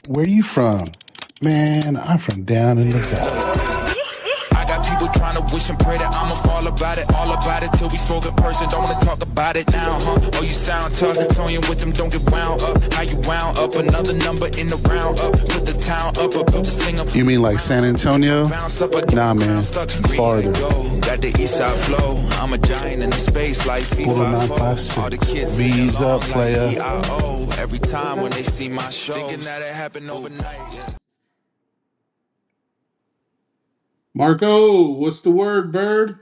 Where you from? Man, I'm from down in the valley. I got people trying to wish and pray that I'ma fall about it, all about it till we spoke in person. Don't wanna talk about it now, huh? Oh, you sound tough, Tony with them, don't get wound up. How you wound up? Another number in the round up. Put the town up, built the sling up. You mean like San Antonio? Nah, man, farther. Got the east side flow. I'm a giant in the space like FIFA. All the kids Bees up, player. Every time when they see my show, thinking that it happened overnight. Marco, what's the word, bird?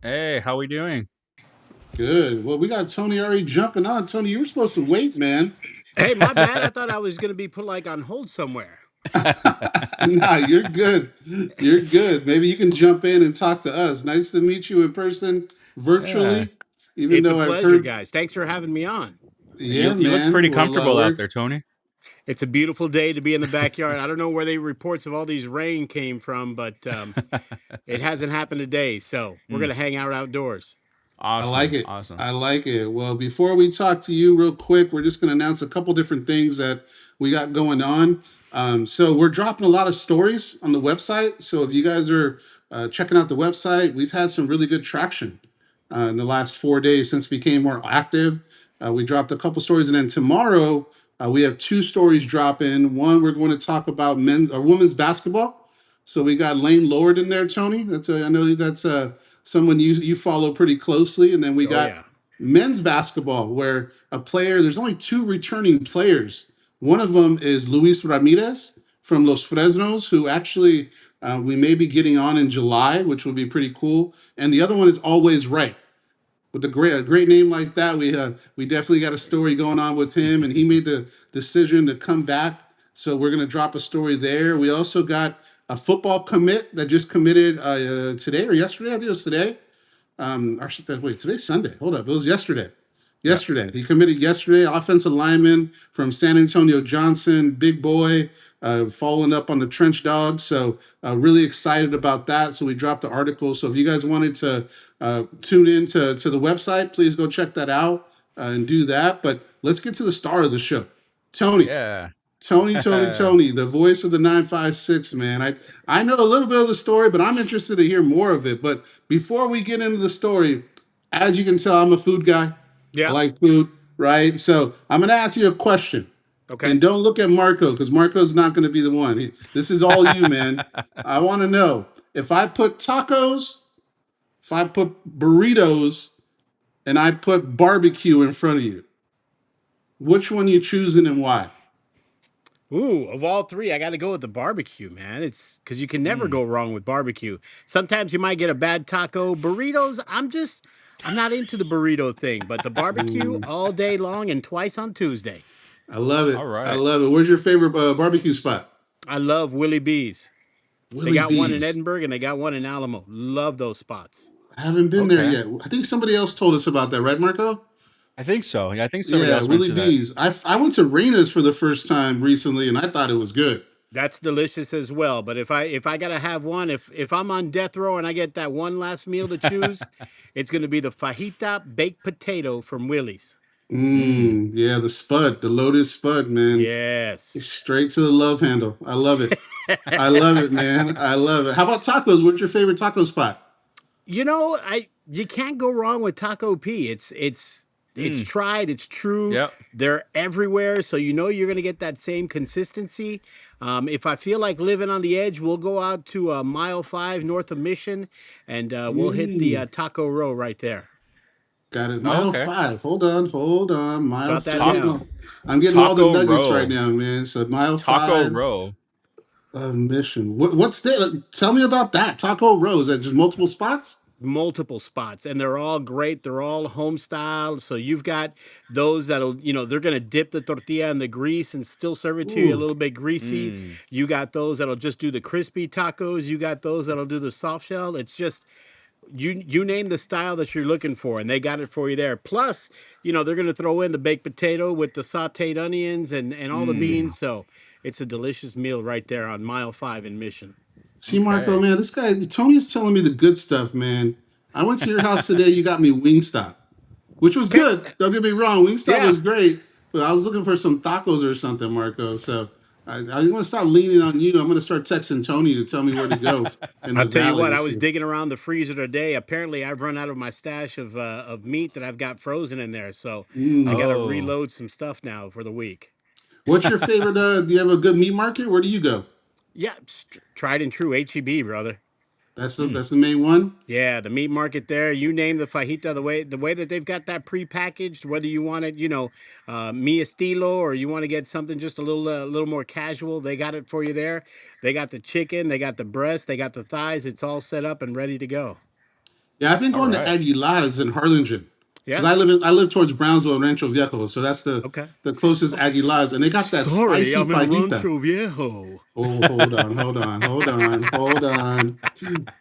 Hey, how we doing? Good. Well, we got Tony already jumping on. Tony, you were supposed to wait, man. Hey, my bad. I thought I was going to be put like on hold somewhere. Nah, you're good. You're good. Maybe you can jump in and talk to us. Nice to meet you in person, virtually. Even It's a though I've pleasure, heard, guys. Thanks for having me on. yeah, You look man. pretty Well, comfortable out there, Tony. It's a beautiful day to be in the backyard. I don't know where the reports of all these rain came from, but it hasn't happened today. So we're going to hang out outdoors. Awesome. I like it. Awesome. I like it. Well, before we talk to you real quick, we're just going to announce a couple different things that we got going on. So we're dropping a lot of stories on the website. So if you guys are checking out the website, we've had some really good traction in the last 4 days since we became more active. We dropped a couple stories, and then tomorrow we have two stories drop in. One, we're going to talk about men's or women's basketball. So we got Lane Lord in there, Tony. I know that's someone you follow pretty closely, and then we got men's basketball, where there's only two returning players. One of them is Luis Ramirez from Los Fresnos, who actually we may be getting on in July, which will be pretty cool. And the other one is Always Right. With a great name like that, we definitely got a story going on with him, and he made the decision to come back. So we're going to drop a story there. We also got a football commit that just committed today or yesterday. I think it was today. Wait, today's Sunday. Hold up, it was yesterday. Yesterday, he committed yesterday. Offensive lineman from San Antonio Johnson, big boy, following up on the Trench Dogs. So really excited about that. So we dropped the article. So if you guys wanted to tune in to the website, please go check that out and do that. But let's get to the star of the show, Tony. Yeah. Tony, the voice of the 956, man. I know a little bit of the story, but I'm interested to hear more of it. But before we get into the story, as you can tell, I'm a food guy. Yeah. I like food, right? So I'm going to ask you a question. Okay. And don't look at Marco, because Marco's not going to be the one. This is all you, man. I want to know, if I put tacos, if I put burritos, and I put barbecue in front of you, which one you choosing and why? Ooh, of all three, I got to go with the barbecue, man. It's because you can never go wrong with barbecue. Sometimes you might get a bad taco. Burritos, I'm not into the burrito thing, but the barbecue all day long and twice on Tuesday. I love it. All right. I love it. Where's your favorite barbecue spot? I love Willie B's. Willie They got one in B's. Edinburgh and they got one in Alamo. Love those spots. I haven't been there Okay. yet. I think somebody else told us about that, right, Marco? I think so. Yeah, I think somebody else Willie mentioned B's. I went to Reina's for the first time recently, and I thought it was good. That's delicious as well. But if I gotta have one, if I'm on death row and I get that one last meal to choose, it's gonna be the fajita baked potato from Willie's. Yeah, the loaded spud, man. Yes. Straight to the love handle. I love it. I love it, man. I love it. How about tacos? What's your favorite taco spot? You know, you can't go wrong with Taco P. It's tried, it's true. Yep. They're everywhere, so you know you're gonna get that same consistency. If I feel like living on the edge, we'll go out to mile 5 north of Mission, and we'll hit the Taco Row right there. Got it. Mile okay. 5. Hold on. Mile Jot that 5. down. I'm getting all the Taco nuggets Row. right now, man. So mile Taco 5 Row. of Mission. What's that? Tell me about that. Taco Row. Is that just multiple spots? Multiple spots, and they're all great. They're all home style. So you've got those that'll, they're going to dip the tortilla in the grease and still serve it to you a little bit greasy. You got those that'll just do the crispy tacos. You got those that'll do the soft shell. It's just, you name the style that you're looking for, and they got it for you there. Plus, they're going to throw in the baked potato with the sauteed onions and all the beans. So it's a delicious meal right there on mile 5 in Mission. See, Marco, man, this guy, Tony's telling me the good stuff, man. I went to your house today. You got me Wingstop, which was good. Don't get me wrong. Wingstop was great. But I was looking for some tacos or something, Marco. So I'm going to stop leaning on you. I'm going to start texting Tony to tell me where to go in I'll the tell you valley what, and I was see. digging around the freezer today. Apparently, I've run out of my stash of meat that I've got frozen in there. So I got Mm. to Oh. reload some stuff now for the week. What's your favorite? Do you have a good meat market? Where do you go? Yeah, tried and true HEB, brother. That's the main one. Yeah, the meat market there. You name the fajita, the way that they've got that prepackaged. Whether you want it, mi estilo, or you want to get something just a little more casual, they got it for you there. They got the chicken, they got the breast, they got the thighs. It's all set up and ready to go. Yeah, I've been All going to right. Aguilar's in Harlingen because Yeah. I live towards Brownsville and Rancho Viejo, so that's Okay. the closest Oh, Aguilar's, and they got that sorry, spicy I'm in fajita. Rancho Viejo. Oh, hold on.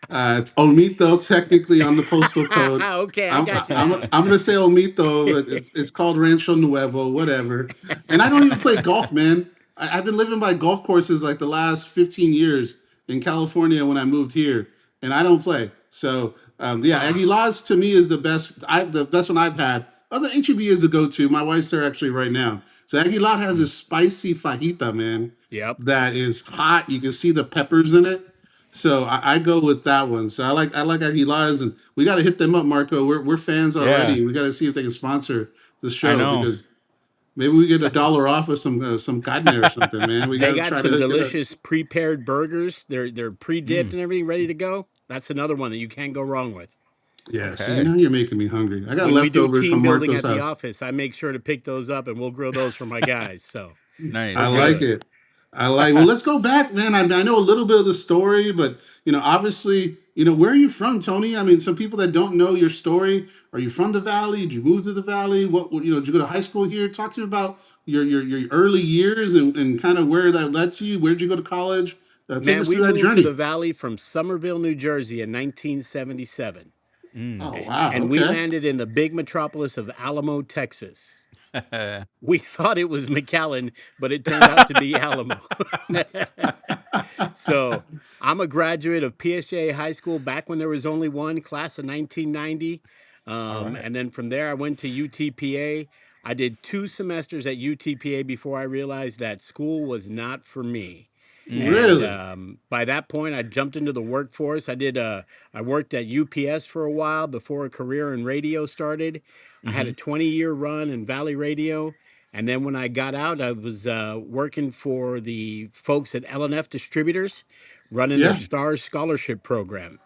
It's Olmito technically on the postal code. Okay, I got you now. I'm gonna say Olmito, but it's called Rancho Nuevo, whatever. And I don't even play golf, man. I've been living by golf courses like the last 15 years in California when I moved here, and I don't play. So yeah, Ah, Aguilar's to me is the best one I've had. Other HEB is the go-to. My wife's there actually right now. So Aguilar has Mm. this spicy fajita, man, yep. that is hot. You can see the peppers in it. So I go with that one. So I like Aguilar's, and we got to hit them up, Marco. We're fans Yeah, already. We got to see if they can sponsor the I show know. because maybe we get $1 off of some carne or something, man. We They got to got try to some hook it up. delicious prepared burgers. They're pre-dipped Mm. and everything, ready to go. That's another one that you can't go wrong with. Yeah. See, Okay. now you're making me hungry. I got When we do leftovers team from building Marco's at the house. office, I make sure to pick those up and we'll grill those for my guys. So Nice. I we're like good. Nice. it. I like. Well, let's go back, man. I know a little bit of the story, but obviously, where are you from, Tony? I mean, some people that don't know your story. Are you from the Valley? Did you move to the Valley? Did you go to high school here? Talk to me about your early years and kind of where that led to you. Where did you go to college? Take Man, us we through that moved to the journey. Valley from Somerville, New Jersey in 1977. Mm. Oh And, wow. and we Okay. landed in the big metropolis of Alamo, Texas. We thought it was McAllen, but it turned out to be Alamo. So I'm a graduate of PSJ High School back when there was only one, class of 1990. All right. And then from there, I went to UTPA. I did 2 semesters at UTPA before I realized that school was not for me. Mm. And Really? by that point, I jumped into the workforce. I worked at UPS for a while before a career in radio started. I had a Mm-hmm. 20-year run in Valley Radio. And then when I got out, I was working for the folks at L&F Distributors, running their Yeah. STARS scholarship program.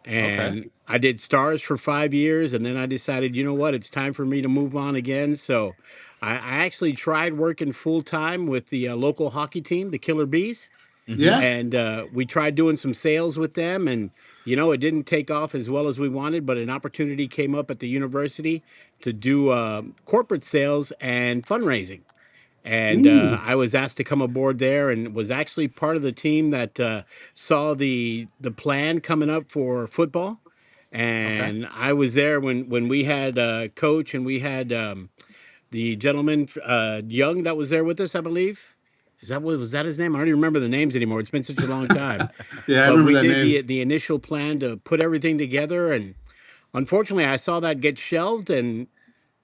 Okay. And I did STARS for 5 years, and then I decided, you know what, it's time for me to move on again. So I actually tried working full time with the local hockey team, the Killer Bees, Mm-hmm. Yeah. and we tried doing some sales with them, and it didn't take off as well as we wanted. But an opportunity came up at the university to do corporate sales and fundraising. And Mm. I was asked to come aboard there, and was actually part of the team that saw the plan coming up for football. Okay. And I was there when we had coach, and we had the gentleman Young that was there with us, I believe. Was that his name? I don't even remember the names anymore. It's been such a long time. Yeah, I But remember we that did name. the initial plan to put everything together, and unfortunately, I saw that get shelved and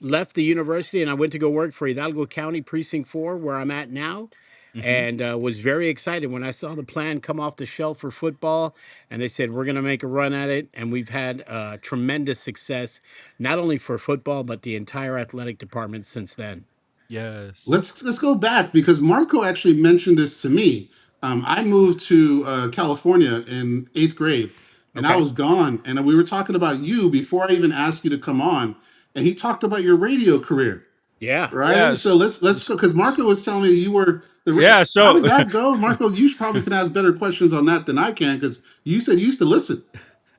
left the university, and I went to go work for Hidalgo County Precinct 4, where I'm at now, Mm-hmm. and was very excited when I saw the plan come off the shelf for football. And they said, we're going to make a run at it. And we've had tremendous success, not only for football, but the entire athletic department since then. Yes. Let's go back because Marco actually mentioned this to me. I moved to California in 8th grade, and I Okay. was gone. And we were talking about you before I even asked you to come on, and he talked about your radio career, Yeah. right? So Yes. let's go because Marco was telling me you were Yeah. How So did that go, Marco? You probably can ask better questions on that than I can because you said you used to listen.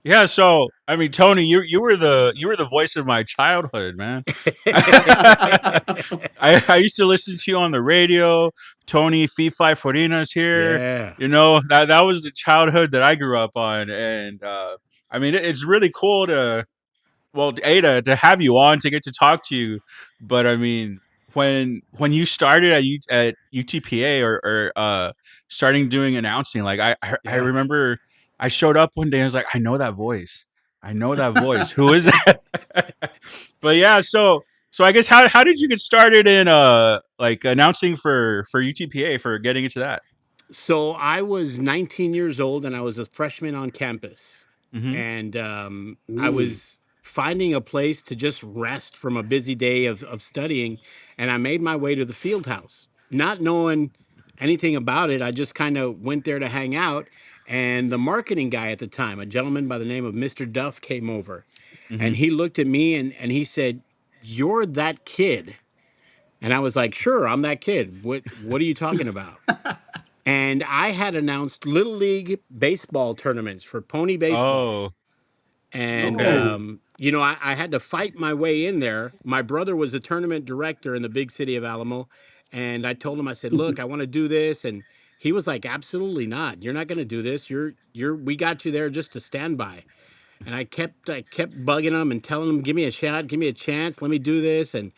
yeah. So I mean, Tony, you were the voice of my childhood, man. I used to listen to you on the radio. Tony Forina's here. Yeah. That was the childhood that I grew up on, and I mean, it's really cool Ada, to have you on to get to talk to you. But I mean, when you started at UTPA or starting doing announcing, like I Yeah. remember I showed up one day and I was like, I know that voice. I know that voice. Who is that? But yeah, so So I guess how did you get started in like announcing for UTPA for getting into that? So I was 19 years old and I was a freshman on campus. Mm-hmm. And I Ooh. was finding a place to just rest from a busy day of studying. And I made my way to the field house, not knowing anything about it. I just kind of went there to hang out. And the marketing guy at the time, a gentleman by the name of Mr. Duff, came over Mm-hmm. and he looked at me and he said, "You're that kid." And I was like, "Sure, I'm that kid. What are you talking about?" And I had announced little league baseball tournaments for pony baseball. Oh, And, okay. I had to fight my way in there. My brother was a tournament director in the big city of Alamo. And I told him, I said, "Look, I want to do this." And he was like, "Absolutely not. You're not going to do this. We got you there just to stand by." And I kept bugging him and telling him, "Give me a shot, give me a chance, let me do this." And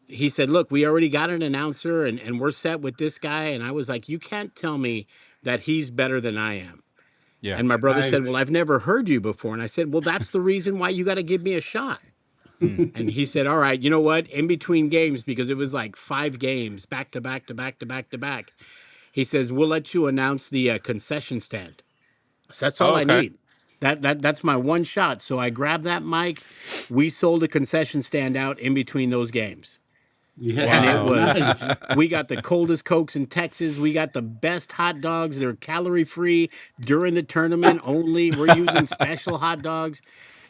he said, "Look, we already got an announcer and we're set with this guy." And I was like, "You can't tell me that he's better than I am." Yeah. And my brother said, "Well, Nice. I've never heard you before." And I said, "Well, that's the reason why you got to give me a shot." Mm. And he said, "All right, you know what? In between games, because it was like 5 games back to back to back to back to back, he says, we'll let you announce the concession stand." So that's all Oh, I okay. need. That's my one shot. So I grabbed that mic. We sold a concession stand out in between those games. And it Yeah, Wow. was, nice. we got the coldest Cokes in Texas. We got the best hot dogs. They're calorie free during the tournament only. We're using special hot dogs.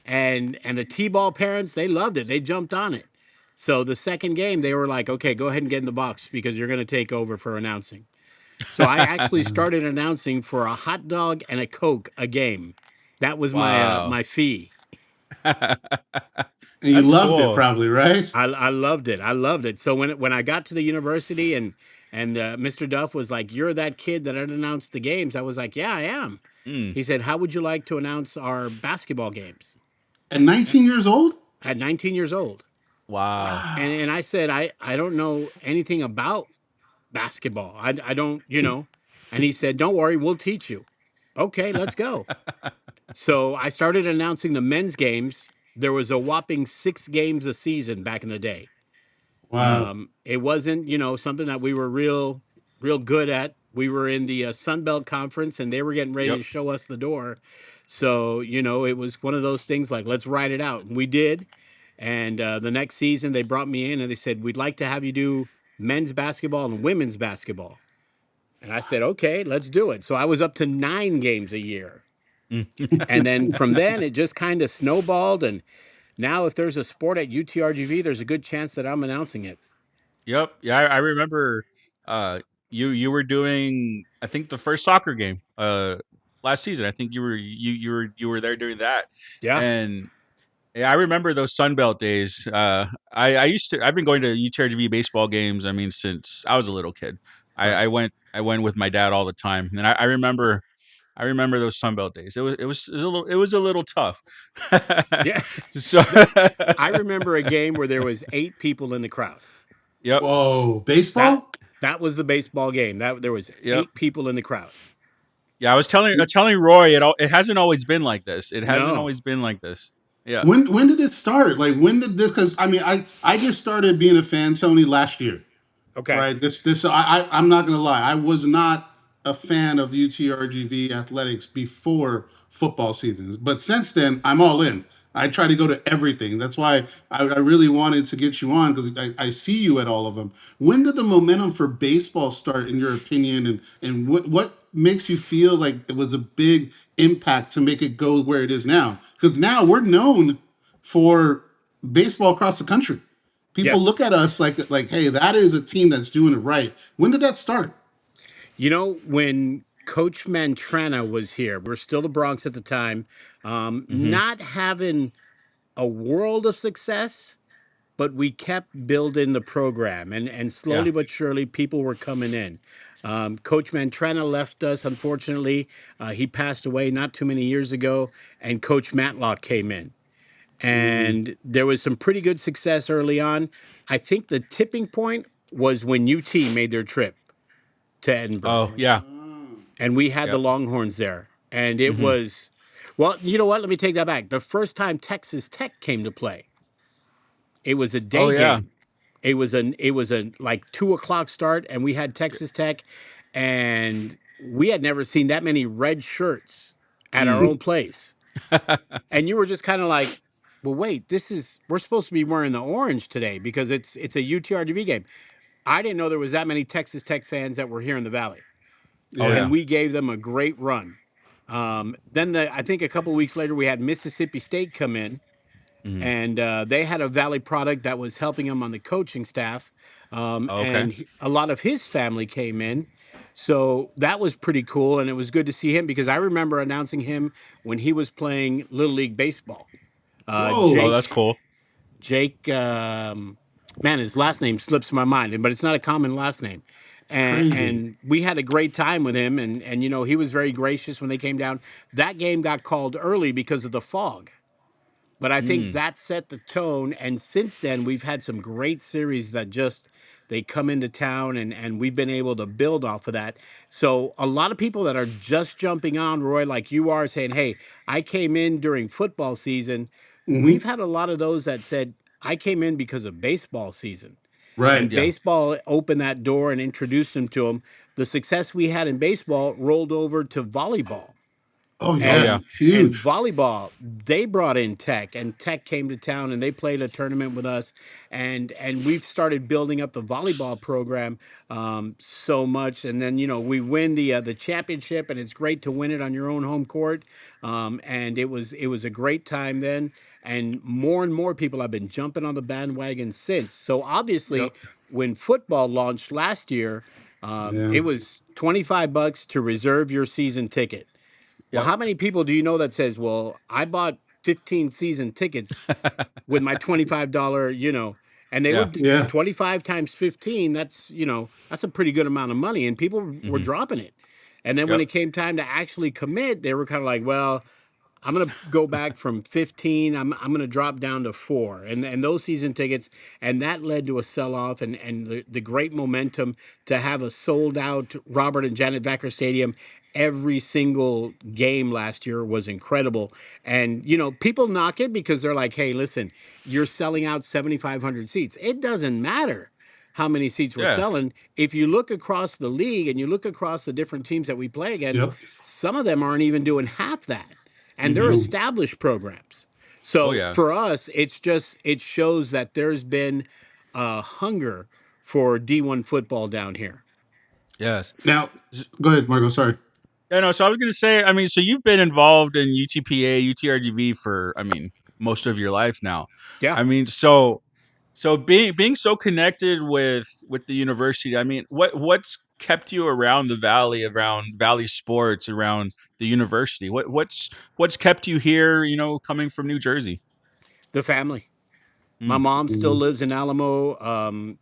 And the T-ball parents, they loved it. They jumped on it. So the second game, they were like, "Okay, go ahead and get in the box because you're going to take over for announcing." So I actually started announcing for a hot dog and a Coke a game. That was my Wow. my fee. And you That's loved it cool. probably, right? I loved it. I loved it. So when I got to the university and Mr. Duff was like, "You're that kid that had announced the games," I was like, "Yeah, I am." Mm. He said, "How would you like to announce our basketball games?" At 19 years old? At 19 years old. Wow. Wow. And I said, I don't know anything about basketball. I don't, you know. And he said, "Don't worry, we'll teach you." Okay, let's go. So I started announcing the men's games. There was a whopping 6 games a season back in the day. Wow. It wasn't, something that we were real good at. We were in the Sun Belt Conference, and they were getting ready Yep. to show us the door. So it was one of those things like, let's ride it out. And we did. And the next season, they brought me in and they said, "We'd like to have you do men's basketball and women's basketball." And I said, "Okay, let's do it." So I was up to 9 games a year. Mm. And then from then, it just kind of snowballed. And now, if there's a sport at UTRGV, there's a good chance that I'm announcing it. Yep. Yeah, I remember uh you were doing, I think, the first soccer game last season. I think you were there doing that. Yeah. And yeah, I remember those Sunbelt days. I've been going to UTRGV baseball games, I mean, since I was a little kid. I, Right. I went I went with my dad all the time. And I remember those Sunbelt days. It was a little tough. Yeah. So I remember a game where there was 8 people in the crowd. yep. Whoa. That Baseball? that was the baseball game. That there was Yep. 8 people in the crowd. Yeah, I was telling Roy, it hasn't always been like this. It hasn't No. always been like this. Yeah. When did it start? Like when did this? Because I mean, I just started being a fan, Tony, last year. Okay. Right. I'm not gonna lie. I was not a fan of UTRGV athletics before football seasons, but since then I'm all in. I try to go to everything. That's why I really wanted to get you on because I see you at all of them. When did the momentum for baseball start, in your opinion, and what makes you feel like it was a big impact to make it go where it is now? Because now we're known for baseball across the country. People look Yes. at us like, hey, that is a team that's doing it right. When did that start? When Coach Mantrana was here, we were still the Bronx at the time, Mm-hmm. not having a world of success, but we kept building the program, and Yeah. slowly but surely, people were coming in. Coach Mantrana left us, unfortunately. He passed away not too many years ago, and Coach Matlock came in. Mm. And there was some pretty good success early on. I think the tipping point was when UT made their trip to Edinburgh, Oh, yeah. and we had the Yep. Longhorns there. And it Mm-hmm. was, well, you know what? Let me take that back. The first time Texas Tech came to play, It was a Oh day yeah. game. It was a like 2 o'clock start, and we had Texas Tech, and we had never seen that many red shirts at our Mm. own place. And you were just kind of like, well, wait, we're supposed to be wearing the orange today because it's a UTRGV game. I didn't know there was that many Texas Tech fans that were here in the Valley, Oh Yeah. and yeah. we gave them a great run. Then I think a couple weeks later we had Mississippi State come in, Mhm. and they had a Valley product that was helping him on the coaching staff, Okay. and a lot of his family came in. So that was pretty cool, and it was good to see him because I remember announcing him when he was playing Little League Baseball. Uh, Oh, Whoa. that's Jake, cool. Jake, man, his last name slips my mind, but it's not a common last name. And Crazy. and we had a great time with him, and he was very gracious when they came down. That game got called early because of the fog. But I think Mm. that set the tone. And since then, we've had some great series that just they come into town, and we've been able to build off of that. So a lot of people that are just jumping on, Roy, like you are, saying, "Hey, I came in during football season." We've Hmm. had a lot of those that said, "I came in because of baseball season." And Right. Yeah. baseball opened that door and introduced them to them. The success we had in baseball rolled over to volleyball. Oh Oh yeah. yeah. And Huge. volleyball, they brought in Tech, and Tech came to town, and they played a tournament with us, and we've started building up the volleyball program so much. And then we win the championship, and it's great to win it on your own home court. And it was a great time then, and more people have been jumping on the bandwagon since. So Yep. obviously, when football launched last year, Yeah. it was $25 to reserve your season ticket. Well, Yep. how many people do you know that says, "Well, I bought 15 season tickets with my $25, and they Yeah. would Yeah. 25 times 15, that's a pretty good amount of money, and people were Mhm. dropping it. And then when Yep. it came time to actually commit, they were kind of like, "Well, I'm going to go back from 15. I'm going to drop down to 4." And those season tickets, and that led to a sell off, and the great momentum to have a sold out Robert and Janet Vacker Stadium. Every single game last year was incredible. And people knock it because they're like, "Hey, listen, you're selling out 7,500 seats." It doesn't matter how many seats we're Yeah. selling. If you look across the league and you look across the different teams that we play against, Yep. some of them aren't even doing half that, and they're Mhm. No. established programs. Oh So yeah. for us, it shows that there's been a hunger for D1 football down here. Yes. Now, go ahead, Marco. Sorry. Yeah, no, so I was gonna say, I mean, so you've been involved in UTPA, UTRGV for, I mean, most of your life now. Yeah. I mean, so being so connected with the university, I mean, what's kept you around the valley, around Valley sports, around the university? What's kept you here, coming from New Jersey? The family. My Mm. mom still Mhm. lives in Alamo.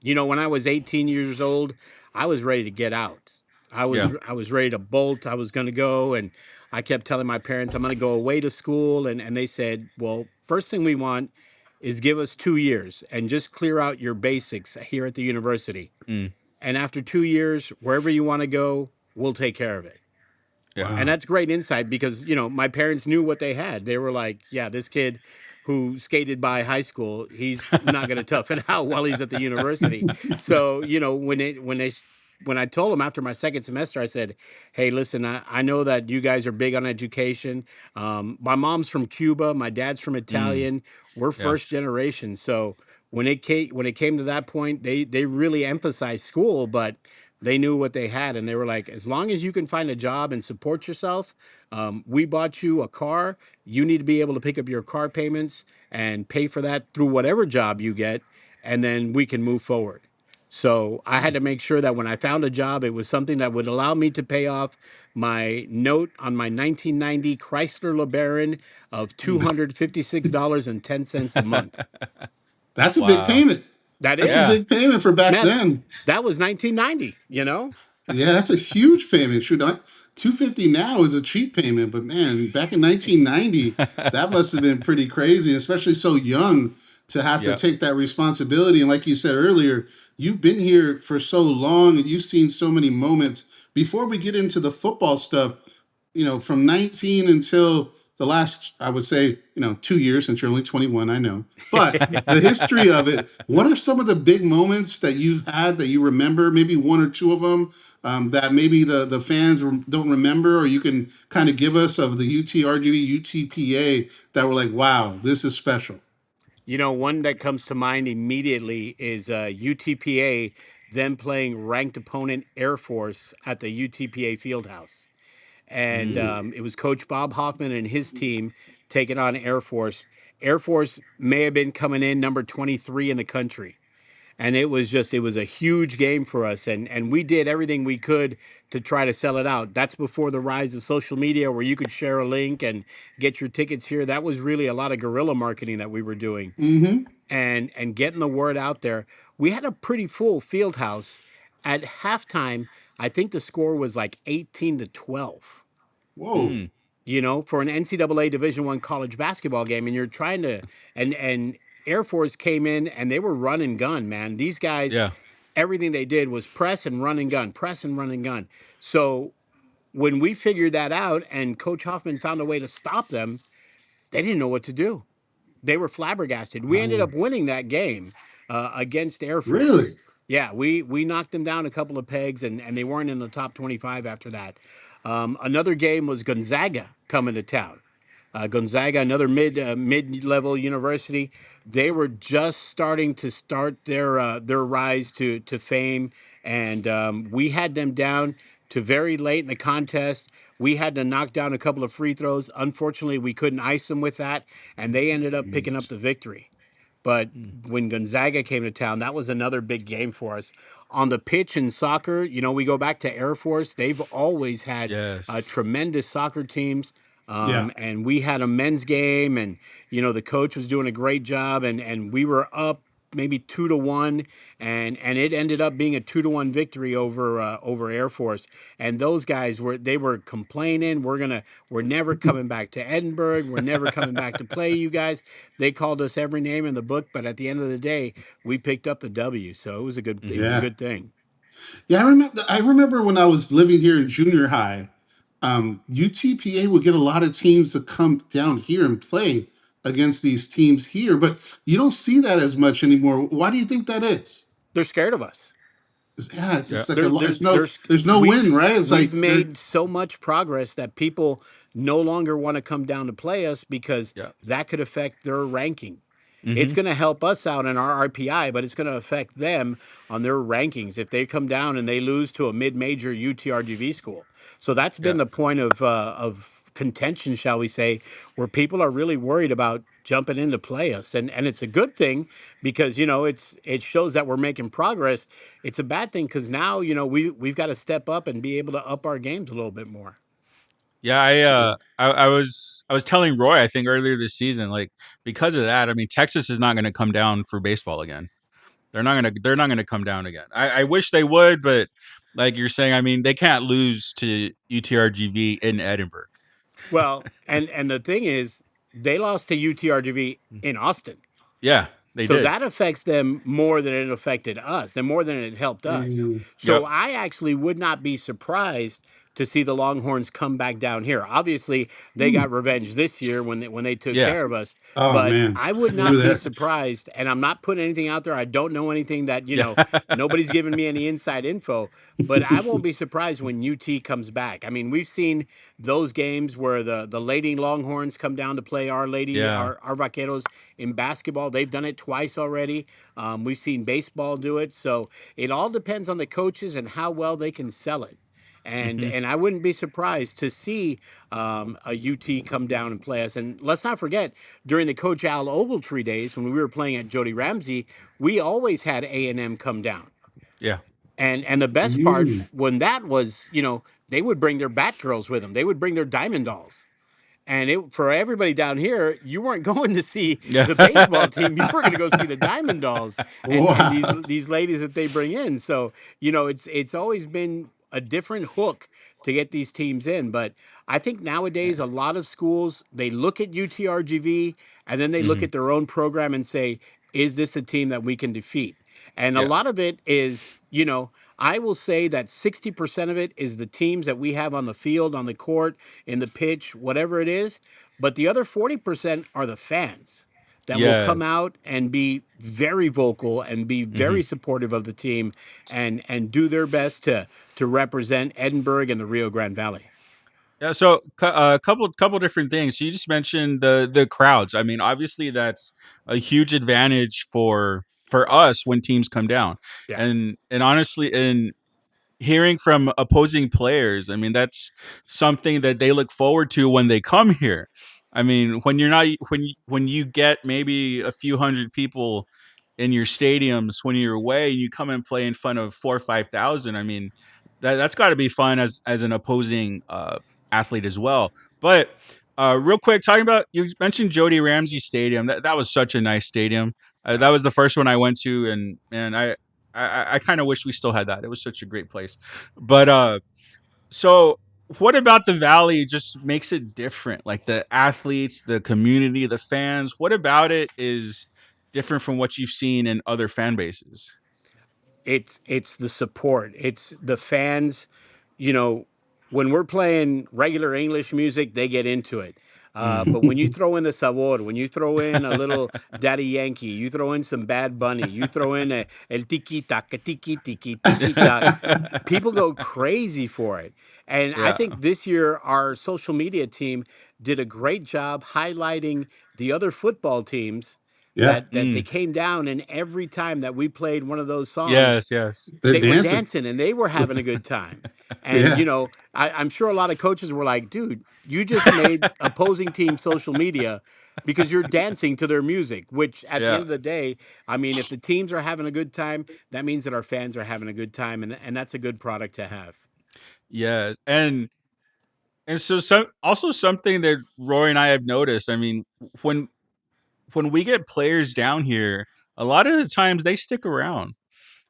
When I was 18 years old, I was ready to get out. I was Yeah. I was ready to bolt. I was going to go, and I kept telling my parents I'm going to go away to school, and they said, "Well, first thing we want is give us 2 years and just clear out your basics here at the university. Mm. And after 2 years, wherever you want to go, we'll take care of it." Yeah. And Wow. that's great insight because my parents knew what they had. They were like, "Yeah, this kid who skated by high school, he's not going to tough it out while he's at the university." So when I told them after my second semester, I said, "Hey, listen, I know that you guys are big on education. My mom's from Cuba, my dad's from Mm. Italian. We're Yeah. first generation, so when it came to that point, they really emphasized school, but they knew what they had, and they were like, as long as you can find a job and support yourself, we bought you a car. You need to be able to pick up your car payments and pay for that through whatever job you get, and then we can move forward." So I had to make sure that when I found a job, it was something that would allow me to pay off my note on my 1990 Chrysler LeBaron of $256.10 a month. That's a big Wow. payment. That That's a is, Yeah. big payment for back man, then. that was 1990. Yeah, that's a huge payment. Shoot, 250 now is a cheap payment, but man, back in 1990, that must have been pretty crazy, especially so young to have to Yeah. take that responsibility. And like you said earlier, you've been here for so long and you've seen so many moments. Before we get into the football stuff, from 19 until the last, I would say, 2 years, since you're only 21, I know. But the history of it, what are some of the big moments that you've had that you remember? Maybe one or two of them that maybe the fans don't remember, or you can kind of give us of the UTRGV, UTPA that were like, wow, this is special. One that comes to mind immediately is UTPA, them playing ranked opponent Air Force at the UTPA Fieldhouse. And Mm. it was Coach Bob Hoffman and his team taking on Air Force. Air Force may have been coming in number 23 in the country. And it was a huge game for us. And we did everything we could to try to sell it out. That's before the rise of social media where you could share a link and get your tickets here. That was really a lot of guerrilla marketing that we were doing Mm-hmm. and getting the word out there. We had a pretty full field house. At halftime, I think the score was like 18-12. Whoa. Mm. For an NCAA Division I college basketball game, and you're trying to and Air Force came in and they were run and gun, man. These guys, Yeah. everything they did was press and run and gun, press and run and gun. So when we figured that out and Coach Hoffman found a way to stop them, they didn't know what to do. They were flabbergasted. We ended Wow. up winning that game against Air Force. Really? Yeah, we knocked them down a couple of pegs, and they weren't in the top 25 after that. Another game was Gonzaga coming to town. Gonzaga, another mid-level university, they were just starting to start their rise to fame, and we had them down to very late in the contest. We had to knock down a couple of free throws. Unfortunately, we couldn't ice them with that, and they ended up picking up the victory. But Mm. when Gonzaga came to town, that was another big game for us. On the pitch in soccer, we go back to Air Force. They've always had Yes. tremendous soccer teams. Yeah. And we had a men's game, and the coach was doing a great job, and we were up maybe 2-1, and it ended up being a 2-1 victory over Air Force. And those guys were complaining, we're never coming back to Edinburgh, we're never coming back to play you guys. They called us every name in the book, but at the end of the day, we picked up the W. So it was a Yeah. good thing. Yeah, I remember when I was living here in junior high, UTPA would get a lot of teams to come down here and play against these teams here, but you don't see that as much anymore. Why do you think that is? They're scared of us. Yeah, it's Yeah. just like They're, they're, it's no, they're, there's no win, we've right? It's we've like they're. made so much progress that people no longer want to come down to play us because Yeah. that could affect their ranking. It's Mm-hmm. going to help us out in our RPI, but it's going to affect them on their rankings if they come down and they lose to a mid-major UTRGV school. So that's Yeah. been the point of contention, shall we say, where people are really worried about jumping in to play us, and it's a good thing because it shows that we're making progress. It's a bad thing because now we've got to step up and be able to up our games a little bit more. Yeah, I was telling Roy, I think earlier this season, like because of that, I mean Texas is not going to come down for baseball again. They're not gonna come down again. I wish they would, but like you're saying, I mean they can't lose to UTRGV in Edinburgh. Well, and the thing is, they lost to UTRGV in Austin. Yeah, they So did. that affects them more than it affected us and more than it helped us. Mm, So Yep. I actually would not be surprised to see the Longhorns come back down here. Obviously, they got mm. revenge this year when they took Yeah. care of us, Oh but man, I would remember not be that? surprised, and I'm not putting anything out there. I don't know anything that, Yeah. nobody's giving me any inside info, but I won't be surprised when UT comes back. I mean, we've seen those games where the Lady Longhorns come down to play Yeah. our Vaqueros in basketball. They've done it twice already. We've seen baseball do it. So it all depends on the coaches and how well they can sell it. And Hmm. and I wouldn't be surprised to see a UT come down and play us. And let's not forget, during the Coach Al Ogletree days when we were playing at Jody Ramsey, we always had A&M come down. Yeah. And the best part Mm. when that was, they would bring their Batgirls with them. They would bring their Diamond Dolls. And for everybody down here, you weren't going to see Yeah. the baseball team. You were going to go see the Diamond Dolls and Wow. these ladies that they bring in. So it's always been a different hook to get these teams in. But I think nowadays a lot of schools they look at UTRGV and then they look Hmm. at their own program and say, "Is this a team that we can defeat?" And a Yeah. lot of it is, I will say that 60% of it is the teams that we have on the field, on the court, in the pitch, whatever it is. But the other 40% are the fans that will come Yes. out and be very vocal and be very supportive of the team and do their best to represent Edinburgh and the Rio Grande Valley. Yeah, so a couple different things. You just mentioned the crowds. I mean, obviously that's a huge advantage for us when teams come down. Yeah. And honestly, and hearing from opposing players, I mean, that's something that they look forward to when they come here. I mean, when you're not when you get maybe a few hundred people in your stadiums when you're away and you come and play in front of 4 or 5 thousand, I mean, that's got to be fun as an opposing athlete as well. But real quick, talking about, you mentioned Jody Ramsey Stadium. That was such a nice stadium. That was the first one I went to, and I kind of wish we still had that. It was such a great place. But so what about the Valley just makes it different? Like the athletes, the community, the fans. What about it is different from what you've seen in other fan bases? It's the support. It's the fans. You know, when we're playing regular English music, they get into it. Mm. But when you throw in the sabor, when you throw in a little Daddy Yankee, you throw in some Bad Bunny, you throw in el tiki taka tiki tak, people go crazy for it. And I Yeah. think this year our social media team did a great job highlighting the other football teams Yeah, that they Mm. came down, and every time that we played one of those songs, Yes, yes. they're they were dancing. dancing and they were having a good time. And Yeah, you know, I'm sure a lot of coaches were like, "Dude, you just made opposing team social media because you're dancing to their music." Which, at the Yeah. end of the day, I mean, if the teams are having a good time, that means that our fans are having a good time, and that's a good product to have. Yes. And so also something that Roy and I have noticed, I mean, when when we get players down here, a lot of the times they stick around.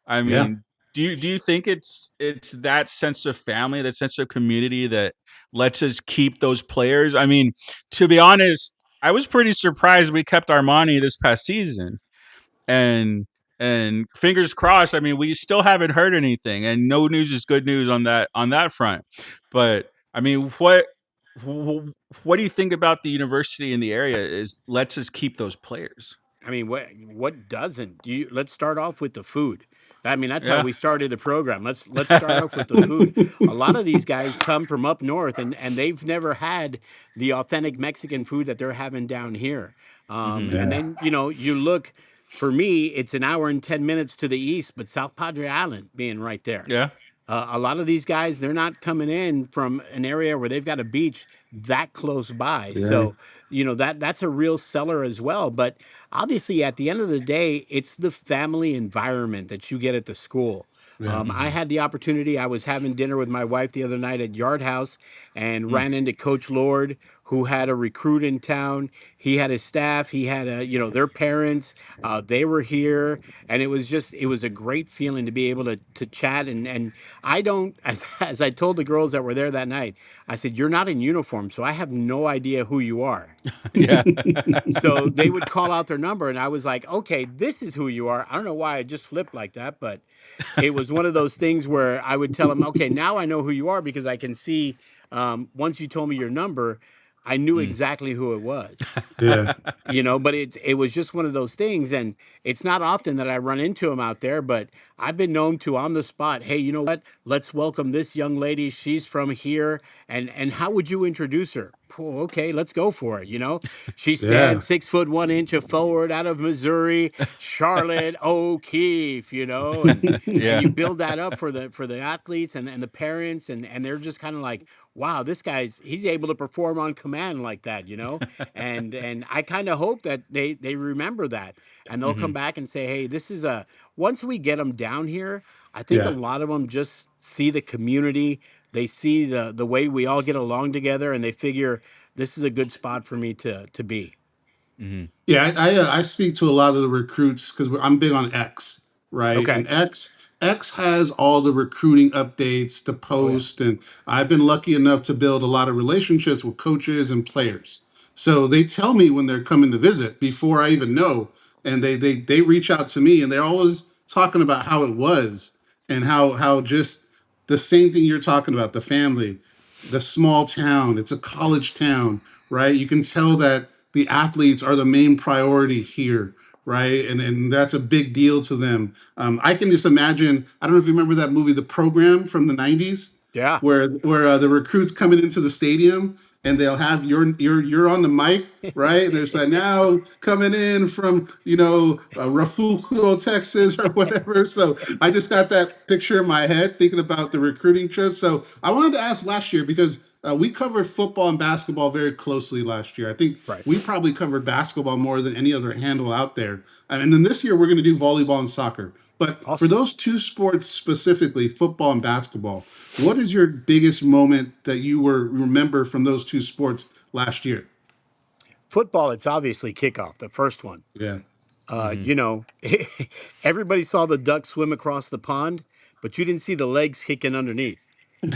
I yeah, mean, do you think it's that sense of family, that sense of community that lets us keep those players? I mean, to be honest, I was pretty surprised we kept Armani this past season. And fingers crossed, I mean, we still haven't heard anything, and no news is good news on that front. But I mean, what do you think about the university in the area is lets us keep those players? I mean, what doesn't? You let's start off with the food. I mean, that's how Yeah. we started the program. Let's start off with the food. A lot of these guys come from up north, and they've never had the authentic Mexican food that they're having down here. Hmm. And yeah, then you look. For me, it's an hour and 10 minutes to the east, but South Padre Island being right there. Yeah. A lot of these guys, they're not coming in from an area where they've got a beach that close by. yeah, So, that's a real seller as well. But obviously, at the end of the day, it's the family environment that you get at the school. yeah, I had the opportunity. I was having dinner with my wife the other night at Yard House and Mm. ran into Coach Lord, who had a recruit in town. He had his staff. He had their parents. They were here, and it was a great feeling to be able to chat. And I don't, as I told the girls that were there that night, I said, "You're not in uniform, so I have no idea who you are." Yeah. So they would call out their number, and I was like, "Okay, this is who you are." I don't know why I just flipped like that, but it was one of those things where I would tell them, "Okay, now I know who you are because I can see." Once you told me your number, I knew Mm. exactly who it was. yeah, But it was just one of those things, and it's not often that I run into him out there, but I've been known to, on the spot, "Hey, you know what, let's welcome this young lady, she's from here, and how would you introduce her?" "Oh, okay, let's go for it. She yeah, stands 6 foot 1 inch of forward out of Missouri, Charlotte O'Keefe, and you Yeah. build that up for the athletes and the parents, and they're just kind of like, "Wow, this guy's he's able to perform on command like that. And I kind of hope that they remember that, and they'll come Hmm. back and say, "Hey, this is a." Once we get them down here, I think a yeah. lot of them just see the community. They see the way we all get along together, and they figure this is a good spot for me to be. Hmm. Yeah, I speak to a lot of the recruits because I'm big on X, right? Okay. And X has all the recruiting updates, the Oh yeah. post, and I've been lucky enough to build a lot of relationships with coaches and players. So they tell me when they're coming to visit before I even know, and they reach out to me, and they're always talking about how it was and how just the same thing you're talking about, the family, the small town. It's a college town. right? You can tell that the athletes are the main priority here, right? And that's a big deal to them. I can just imagine. I don't know if you remember that movie, The Program, from the '90s, Yeah. where the recruits coming into the stadium and they'll have you're on the mic, right? And there's like, now coming in from Refugio, Texas, or whatever. So I just got that picture in my head thinking about the recruiting trip. So I wanted to ask last year because we covered football and basketball very closely last year. I think Right. we probably covered basketball more than any other handle out there. And then this year we're going to do volleyball and soccer. But for Awesome. those two sports specifically, football and basketball, what is your biggest moment that you remember from those two sports last year? Football, it's obviously kickoff, the first one. Yeah. Hmm. You know, everybody saw the duck swim across the pond, but you didn't see the legs kicking underneath.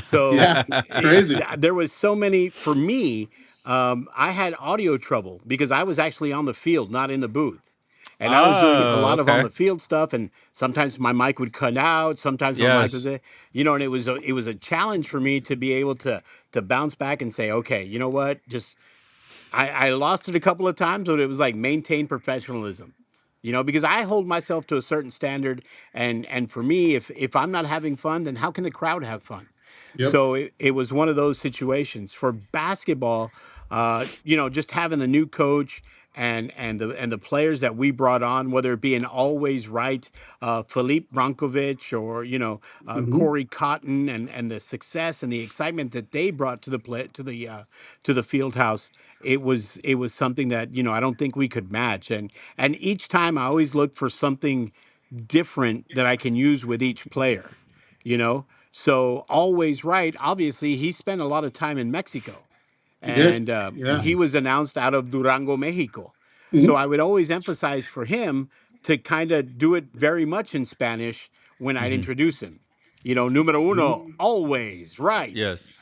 So Yeah, it's crazy. there was so many for me. I had audio trouble because I was actually on the field, not in the booth, and I was doing a Oh, lot of on okay. the field stuff. And sometimes my mic would cut out. Sometimes my mic was, Yes. and it was a challenge for me to be able to bounce back and say, okay, you know what, just I lost it a couple of times, but it was like maintain professionalism, because I hold myself to a certain standard, and for me, if I'm not having fun, then how can the crowd have fun? Yep. So it was one of those situations for basketball. Just having the new coach and the players that we brought on, whether it be an always right Philippe Brankovic or Hmm. Corey Cotton, and the success and the excitement that they brought to the field house. It was something that I don't think we could match. And each time I always look for something different that I can use with each player. You know, so always right. Obviously, he spent a lot of time in Mexico, He did. and Yeah. he was announced out of Durango, Mexico. So Hmm. I would always emphasize for him to kind of do it very much in Spanish when I'd Hmm. introduce him. Numero uno, always right. Yes.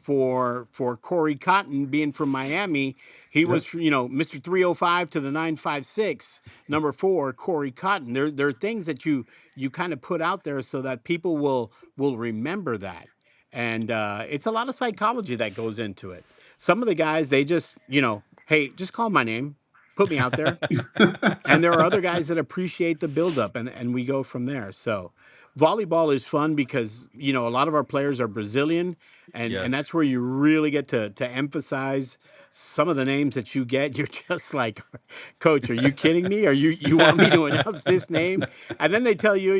For Corey Cotton being from Miami, he Yep. was Mr. 305 to the 956, number 4, Corey Cotton. There are things that you kind of put out there so that people will remember that, and it's a lot of psychology that goes into it. Some of the guys, they just hey, just call my name, put me out there. And there are other guys that appreciate the buildup, and we go from there. So volleyball is fun because a lot of our players are Brazilian, and Yes. that's where you really get to emphasize some of the names that you get. You're just like, Coach, are you kidding me? Are you want me to announce this name? And then they tell you,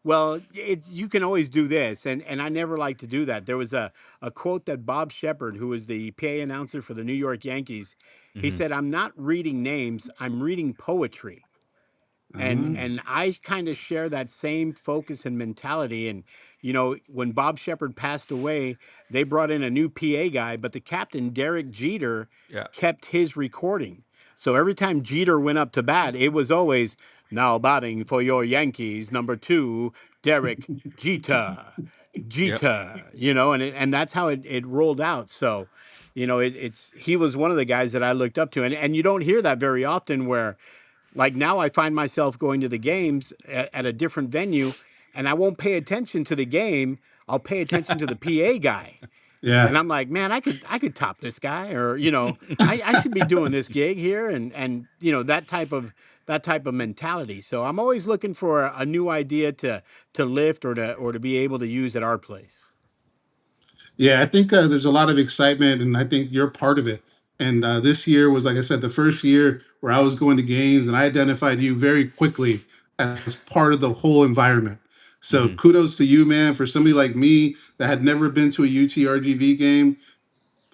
well, you can always do this, and I never like to do that. There was a quote that Bob Shepard, who was the PA announcer for the New York Yankees, he Hmm. said, "I'm not reading names, I'm reading poetry." and Ah, and I kind of share that same focus and mentality. And when Bob Shepard passed away, they brought in a new PA guy, but the captain, Derek Jeter, Yeah. kept his recording. So every time Jeter went up to bat, it was always, now batting for your Yankees, number 2, Derek Jeter. Yep. And that's how it rolled out. So it's he was one of the guys that I looked up to, and you don't hear that very often, where like now I find myself going to the games at a different venue, and I won't pay attention to the game. I'll pay attention to the PA guy. yeah. And I'm like, man, I could top this guy, or I should be doing this gig here, and that type of mentality. So I'm always looking for a new idea to lift or to be able to use at our place. Yeah, I think there's a lot of excitement, and I think you're part of it. And this year was, like I said, the first year where I was going to games, and I identified you very quickly as part of the whole environment. So Hmm. kudos to you, man, for somebody like me that had never been to a UTRGV game.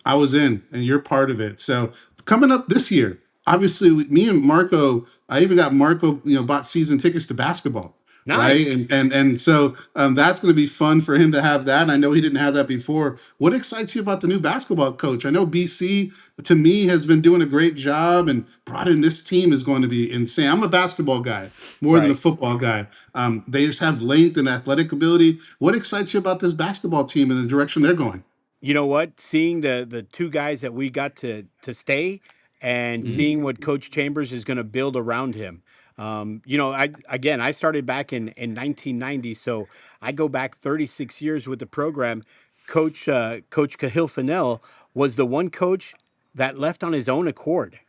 I was in, and you're part of it. So coming up this year, obviously, me and Marco, I even got Marco, bought season tickets to basketball, right? And Nice. so that's going to be fun for him to have that. And I know he didn't have that before. What excites you about the new basketball coach? I know BC to me has been doing a great job, and brought in this team is going to be insane. I'm a basketball guy more than a Right. football guy. They just have length and athletic ability. What excites you about this basketball team and the direction they're going? You know what? Seeing the two guys that we got to stay, and seeing what Coach Chambers is going to build around him. I started back in 1990, so I go back 36 years with the program. Coach Cahill Fennell was the one coach that left on his own accord.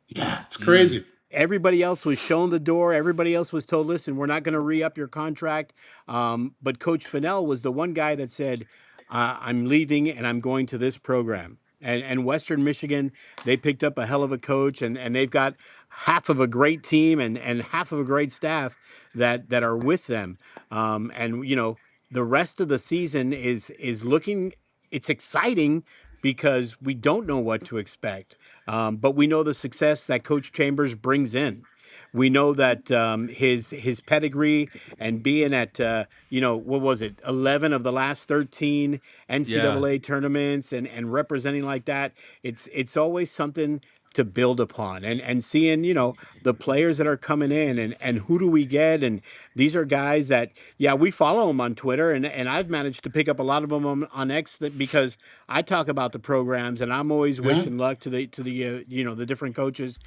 Yeah, it's crazy. Everybody else was shown the door. Everybody else was told, listen, we're not going to re-up your contract. But Coach Fennell was the one guy that said, I'm leaving and I'm going to this program. And Western Michigan, they picked up a hell of a coach, and they've got half of a great team and half of a great staff that are with them. And, the rest of the season is looking, it's exciting because we don't know what to expect. But we know the success that Coach Chambers brings in. We know that his pedigree and being at what was it, 11 of the last 13 NCAA tournaments and representing like that, it's always something to build upon, and seeing the players that are coming in, and who do we get, and these are guys that we follow them on Twitter, and I've managed to pick up a lot of them on X because I talk about the programs, and I'm always Yeah. wishing luck to the the different coaches.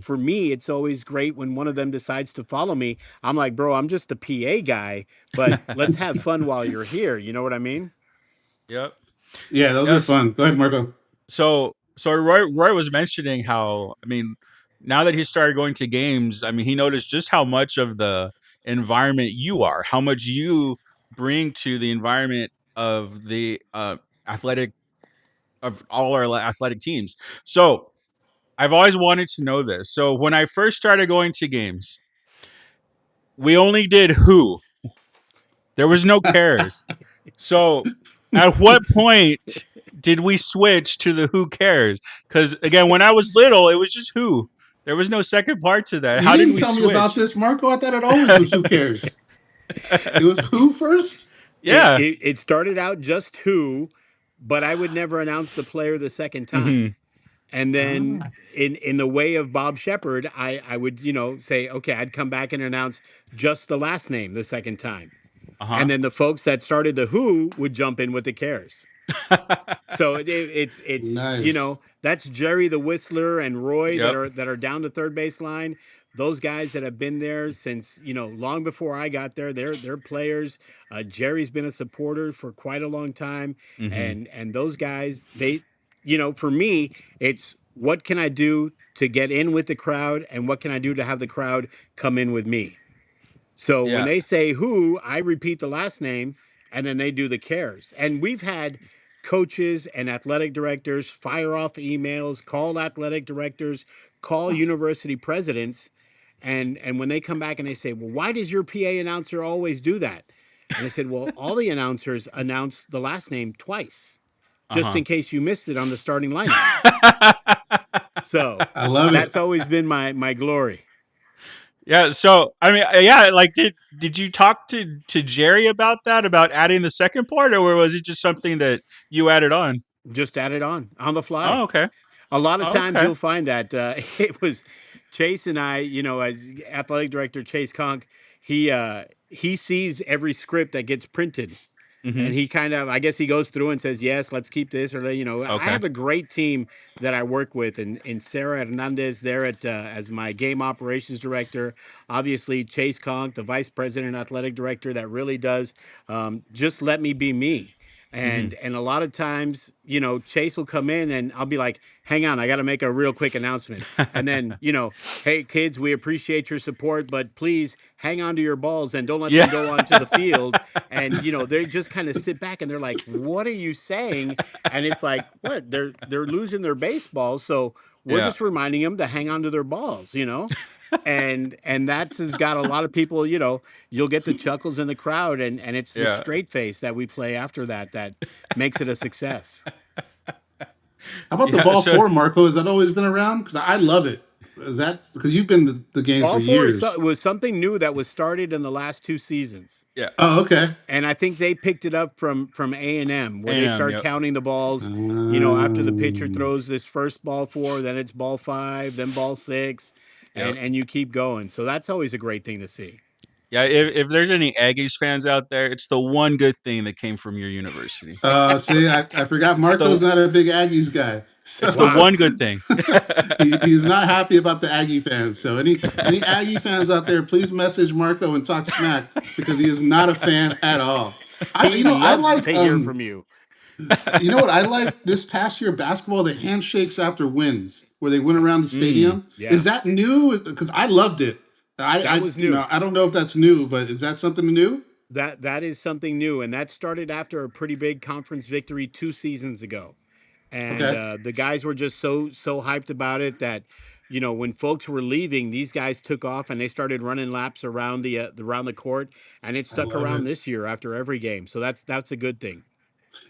For me, it's always great when one of them decides to follow me. I'm like, bro, I'm just the PA guy, but let's have fun while you're here. You know what I mean? Yep. Yeah, those are fun. Go ahead, Marco. So Roy was mentioning how, I mean, now that he started going to games, I mean, he noticed just how much of the environment you are, how much you bring to the environment of the athletic, of all our athletic teams. So I've always wanted to know this. So when I first started going to games, we only did who. There was no cares. So at what point did we switch to the who cares? Because again, when I was little, it was just who. There was no second part to that. You How didn't did we tell switch? me about this, Marco. I thought it always was who cares. It was who first? Yeah. It started out just who, but I would never announce the player the second time. And then in the way of Bob Shepard, I would, say, okay, I'd come back and announce just the last name the second time. And then the folks that started the who would jump in with the cares. So it's Nice. that's Jerry the Whistler and Roy Yep. that are down the third base line. Those guys that have been there since long before I got there. They're players. Jerry's been a supporter for quite a long time, and those guys, they, for me, it's what can I do to get in with the crowd, and what can I do to have the crowd come in with me. So when Yeah. they say who, I repeat the last name, and then they do the cares. And we've had coaches and athletic directors fire off emails, call athletic directors, call university presidents, and when they come back and they say, well, why does your PA announcer always do that? And I said, well, all the announcers announce the last name twice, just in case you missed it on the starting lineup. So I love it. that's always been my glory. Yeah. So I mean, yeah. Like, did you talk to Jerry about that, about adding the second part, or was it just something that you added on? Just added on the fly. Oh, okay. A lot of times Okay. you'll find that it was Chase and I, as athletic director Chase Conk, he sees every script that gets printed. And he kind of, I guess he goes through and says, yes, let's keep this. Or, I Okay. have a great team that I work with. And Sarah Hernandez there as my game operations director. Obviously, Chase Conk, the vice president athletic director, that really does just let me be me. And a lot of times, Chase will come in and I'll be like, hang on, I got to make a real quick announcement. And then, hey, kids, we appreciate your support, but please hang on to your balls and don't let them go onto the field. And, they just kind of sit back and they're like, what are you saying? And it's like, what? They're losing their baseballs. So we're just reminding them to hang on to their balls, and that has got a lot of people, you'll get the chuckles in the crowd, and it's the straight face that we play after that makes it a success. How about the ball four, Marco? Has that always been around? Because I love it. Is that because you've been to the games for years? Ball four was something new that was started in the last 2 seasons. Yeah. Oh, okay. And I think they picked it up from A&M, where they start counting the balls. After the pitcher throws this first ball 4, then it's ball 5, then ball 6, and you keep going. So that's always a great thing to see. Yeah, if there's any Aggies fans out there, it's the one good thing that came from your university. See, I forgot Marco's not a big Aggies guy. So it's the one good thing. He's not happy about the Aggie fans. So any Aggie fans out there, please message Marco and talk smack, because he is not a fan at all. I like to hear from you. You know what I like this past year basketball? The handshakes after wins, where they went around the stadium. Yeah, Is that new? Because I loved it. that was You know, new. I don't know if that's new, but is that something new? That is something new, and that started after a pretty big conference victory 2 seasons ago. And Okay, the guys were just so hyped about it that, when folks were leaving, these guys took off and they started running laps around around the court, and it I stuck love around it. this year after every game. So that's a good thing.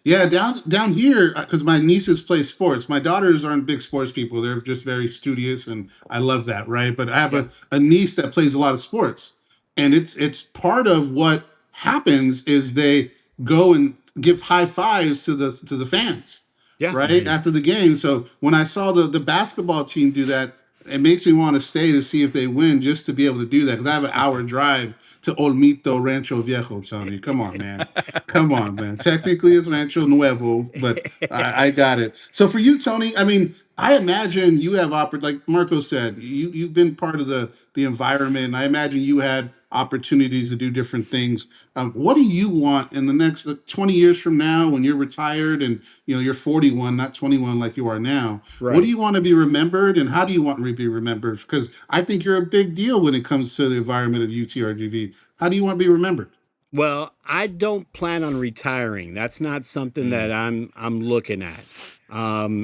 Yeah, down here, because my nieces play sports. My daughters aren't big sports people; they're just very studious, and I love that, right? But I have Yeah, a niece that plays a lot of sports, and it's part of what happens is they go and give high fives to the fans, yeah. right after the game. So when I saw the basketball team do that, it makes me want to stay to see if they win, just to be able to do that, because I have an hour drive to Olmito Rancho Viejo. Tony, come on, man. Come on, man. Technically, it's Rancho Nuevo, but I got it. So for you, Tony, I mean, I imagine you have like Marco said, you've been part of the environment, and I imagine you had opportunities to do different things. What do you want in the next 20 years from now, when you're retired and you're 41, not 21 like you are now? What do Right. you want to be remembered, and how do you want to be remembered? Because I think you're a big deal when it comes to the environment of UTRGV. How do you want to be remembered? Well, I don't plan on retiring. That's not something that I'm looking at.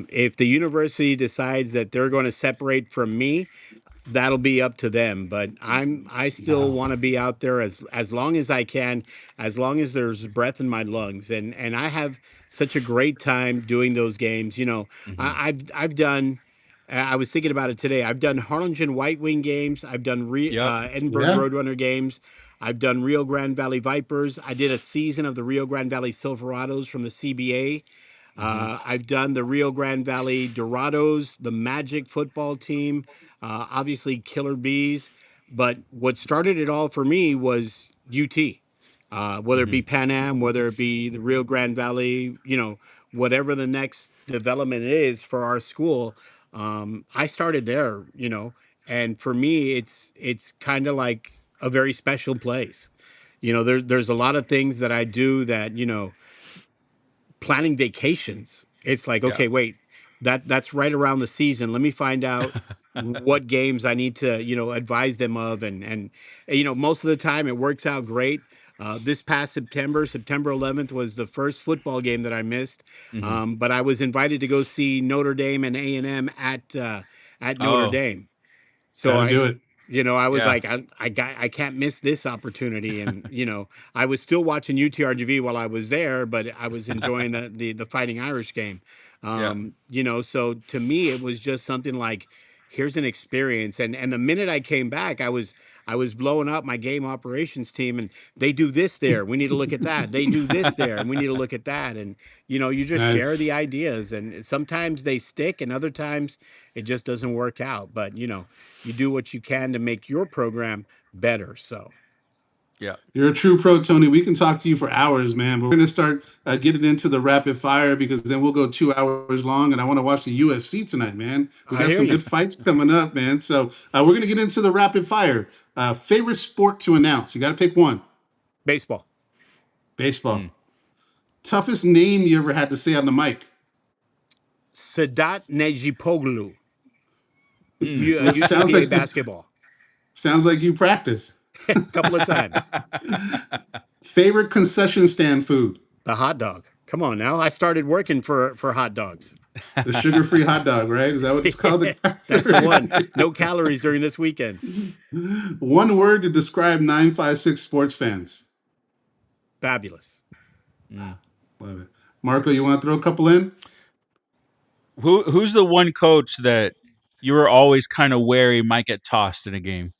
If the university decides that they're going to separate from me, that'll be up to them. But I still Wow. want to be out there as long as I can, as long as there's breath in my lungs. And I have such a great time doing those games. Hmm. I've done. I was thinking about it today. I've done Harlingen White Wing games. I've done Yep. Edinburgh Yeah. Roadrunner games. I've done Rio Grande Valley Vipers. I did a season of the Rio Grande Valley Silverados from the CBA. Hmm. I've done the Rio Grande Valley Dorados, the Magic football team, obviously Killer Bees. But what started it all for me was UT, whether it be Hmm. Pan Am, whether it be the Rio Grande Valley, whatever the next development is for our school. I started there, and for me, it's kind of like a very special place. There's a lot of things that I do that, planning vacations. It's like, Yeah. okay, wait, that's right around the season. Let me find out what games I need to, advise them of, and most of the time it works out great. This past September 11th was the first football game that I missed, Hmm. but I was invited to go see Notre Dame and A&M at Notre Oh, Dame. So Got to do it. I was yeah. like, I can't miss this opportunity, and I was still watching UTRGV while I was there, but I was enjoying the Fighting Irish game. Yeah. So to me, it was just something like, here's an experience, and the minute I came back, I was blowing up my game operations team, and they do this there. We need to look at that. They do this there, and we need to look at that, and you just share Nice. the ideas, and sometimes they stick, and other times it just doesn't work out. But you do what you can to make your program better. So, Yeah. You're a true pro, Tony. We can talk to you for hours, man. But we're going to start getting into the rapid fire, because then we'll go 2 hours long. And I want to watch the UFC tonight, man. We I got hear some you. good fights coming up, man. So we're going to get into the rapid fire. Favorite sport to announce? You got to pick one. Baseball. Mm. Baseball. Toughest name you ever had to say on the mic? Sadat Nejipoglu, Mm. That sounds UTPA like basketball. sounds like you practice. A couple of times. Favorite concession stand food? The hot dog. Come on now. I started working for hot dogs. The sugar-free hot dog, right? Is that what it's called? That's the one. No calories during this weekend. One word to describe 956 sports fans. Fabulous. Mm. Love it. Marco, you want to throw a couple in? Who's the one coach that you were always kind of wary might get tossed in a game?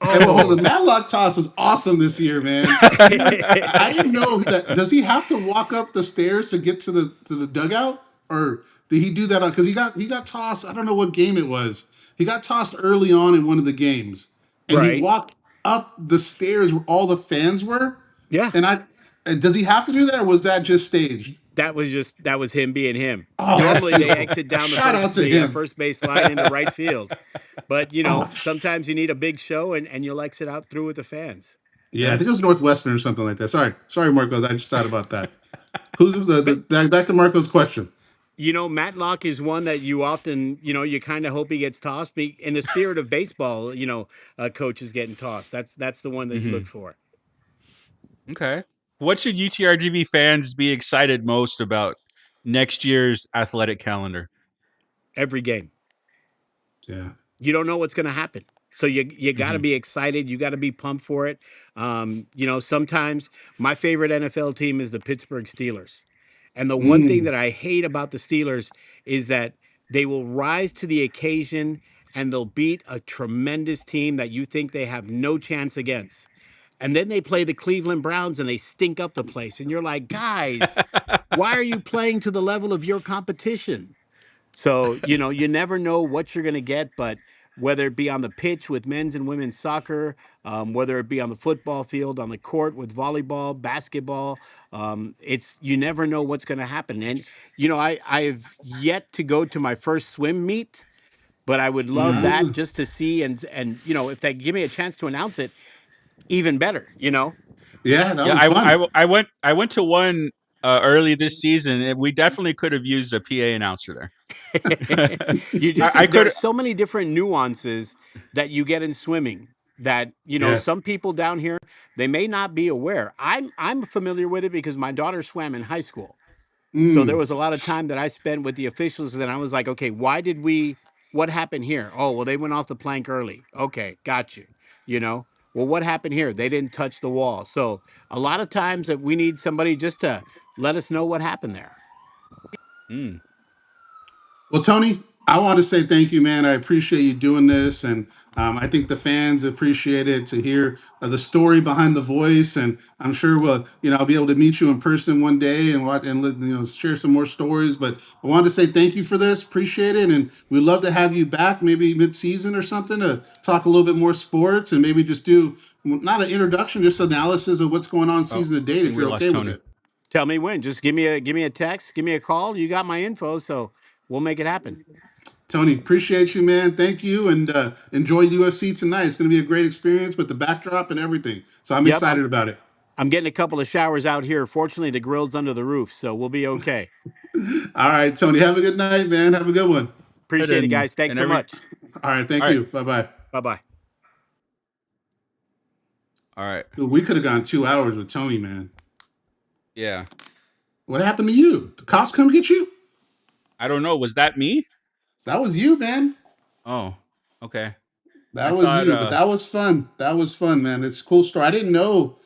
Hey, well, hold on. Oh. Matlock Toss was awesome this year, man. I didn't know that. Does he have to walk up the stairs to get to the dugout, or did he do that? Because he got tossed. I don't know what game it was. He got tossed early on in one of the games, and he Right. walked up the stairs where all the fans were. Yeah. And does he have to do that, or was that just staged? That was him being him. Oh, that's Normally they beautiful. exit down Shout out to the him. first base line into right field, but Oh, sometimes you need a big show, and you'll exit out through with the fans. yeah, I Yeah. think it was Northwestern or something like that. Sorry, Marco. I just thought about that. Who's back to Marco's question? Matlock is one that you often, you kind of hope he gets tossed. In the spirit of baseball, coaches getting tossed. That's the one that you look for. Okay. What should UTRGV fans be excited most about next year's athletic calendar? Every game. Yeah. You don't know what's going to happen. So you got to be excited. You got to be pumped for it. Sometimes my favorite NFL team is the Pittsburgh Steelers. And the one thing that I hate about the Steelers is that they will rise to the occasion and they'll beat a tremendous team that you think they have no chance against. And then they play the Cleveland Browns and they stink up the place. And you're like, guys, why are you playing to the level of your competition? So, you never know what you're going to get, but whether it be on the pitch with men's and women's soccer, whether it be on the football field, on the court with volleyball, basketball, you never know what's going to happen. And, I've yet to go to my first swim meet, but I would love that just to see. And, if they give me a chance to announce it, even better, Yeah, that Yeah, was fun. I went to one early this season, and we definitely could have used a PA announcer there. I There are could. so many different nuances that you get in swimming that Yeah. some people down here, they may not be aware. I'm familiar with it because my daughter swam in high school, so there Mm. was a lot of time that I spent with the officials, and I was like, okay, what happened here? Oh, well, they went off the plank early. Okay, got you. Well, what happened here? They didn't touch the wall. So a lot of times that we need somebody just to let us know what happened there. Well, Tony, I want to say thank you, man. I appreciate you doing this, and I think the fans appreciate it to hear the story behind the voice. And I'm sure I'll be able to meet you in person one day and share some more stories. But I wanted to say thank you for this. Appreciate it, and we'd love to have you back, maybe mid-season or something, to talk a little bit more sports and maybe just do not an introduction, just analysis of what's going on Oh, season to I date, think if we you're lost okay with Tony. it. Tell me when. Just give me a text, give me a call. You got my info, so we'll make it happen. Tony, appreciate you, man. Thank you, and enjoy UFC tonight. It's going to be a great experience with the backdrop and everything. So I'm Yep, excited about it. I'm getting a couple of showers out here. Fortunately, the grill's under the roof, so we'll be okay. All right, Tony. Have a good night, man. Have a good one. Appreciate it, guys. Thanks so much. All right, thank All right, you. Bye bye. Bye bye. all right. We could have gone 2 hours with Tony, man. Yeah, What happened to you? The cops come get you? I don't know. Was that me? That was you, man. Oh, okay. I That was thought. you. But that was fun. That was fun, man. It's a cool story. I didn't know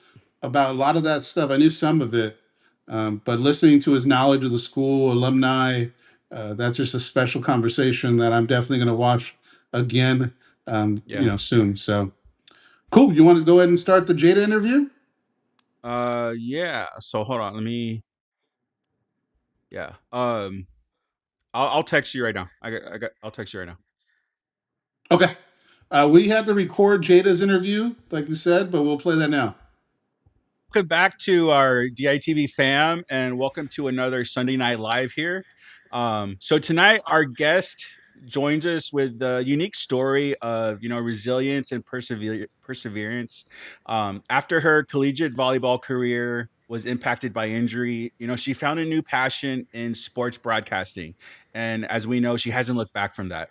about a lot of that stuff. I knew some of it, but listening to his knowledge of the school, alumni, that's just a special conversation that I'm definitely going to watch again, Yeah. soon. So cool. You want to go ahead and start the Jaeda interview? Yeah. So hold on. Let me. Yeah. I'll text you right now. I'll text you right now. Okay. We had to record Jada's interview, like you said, but we'll play that now. Welcome back to our DITV fam, and welcome to another Sunday Night Live here. So tonight, our guest joins us with the unique story of resilience and perseverance. After her collegiate volleyball career was impacted by injury, she found a new passion in sports broadcasting, and as we know, she hasn't looked back from that.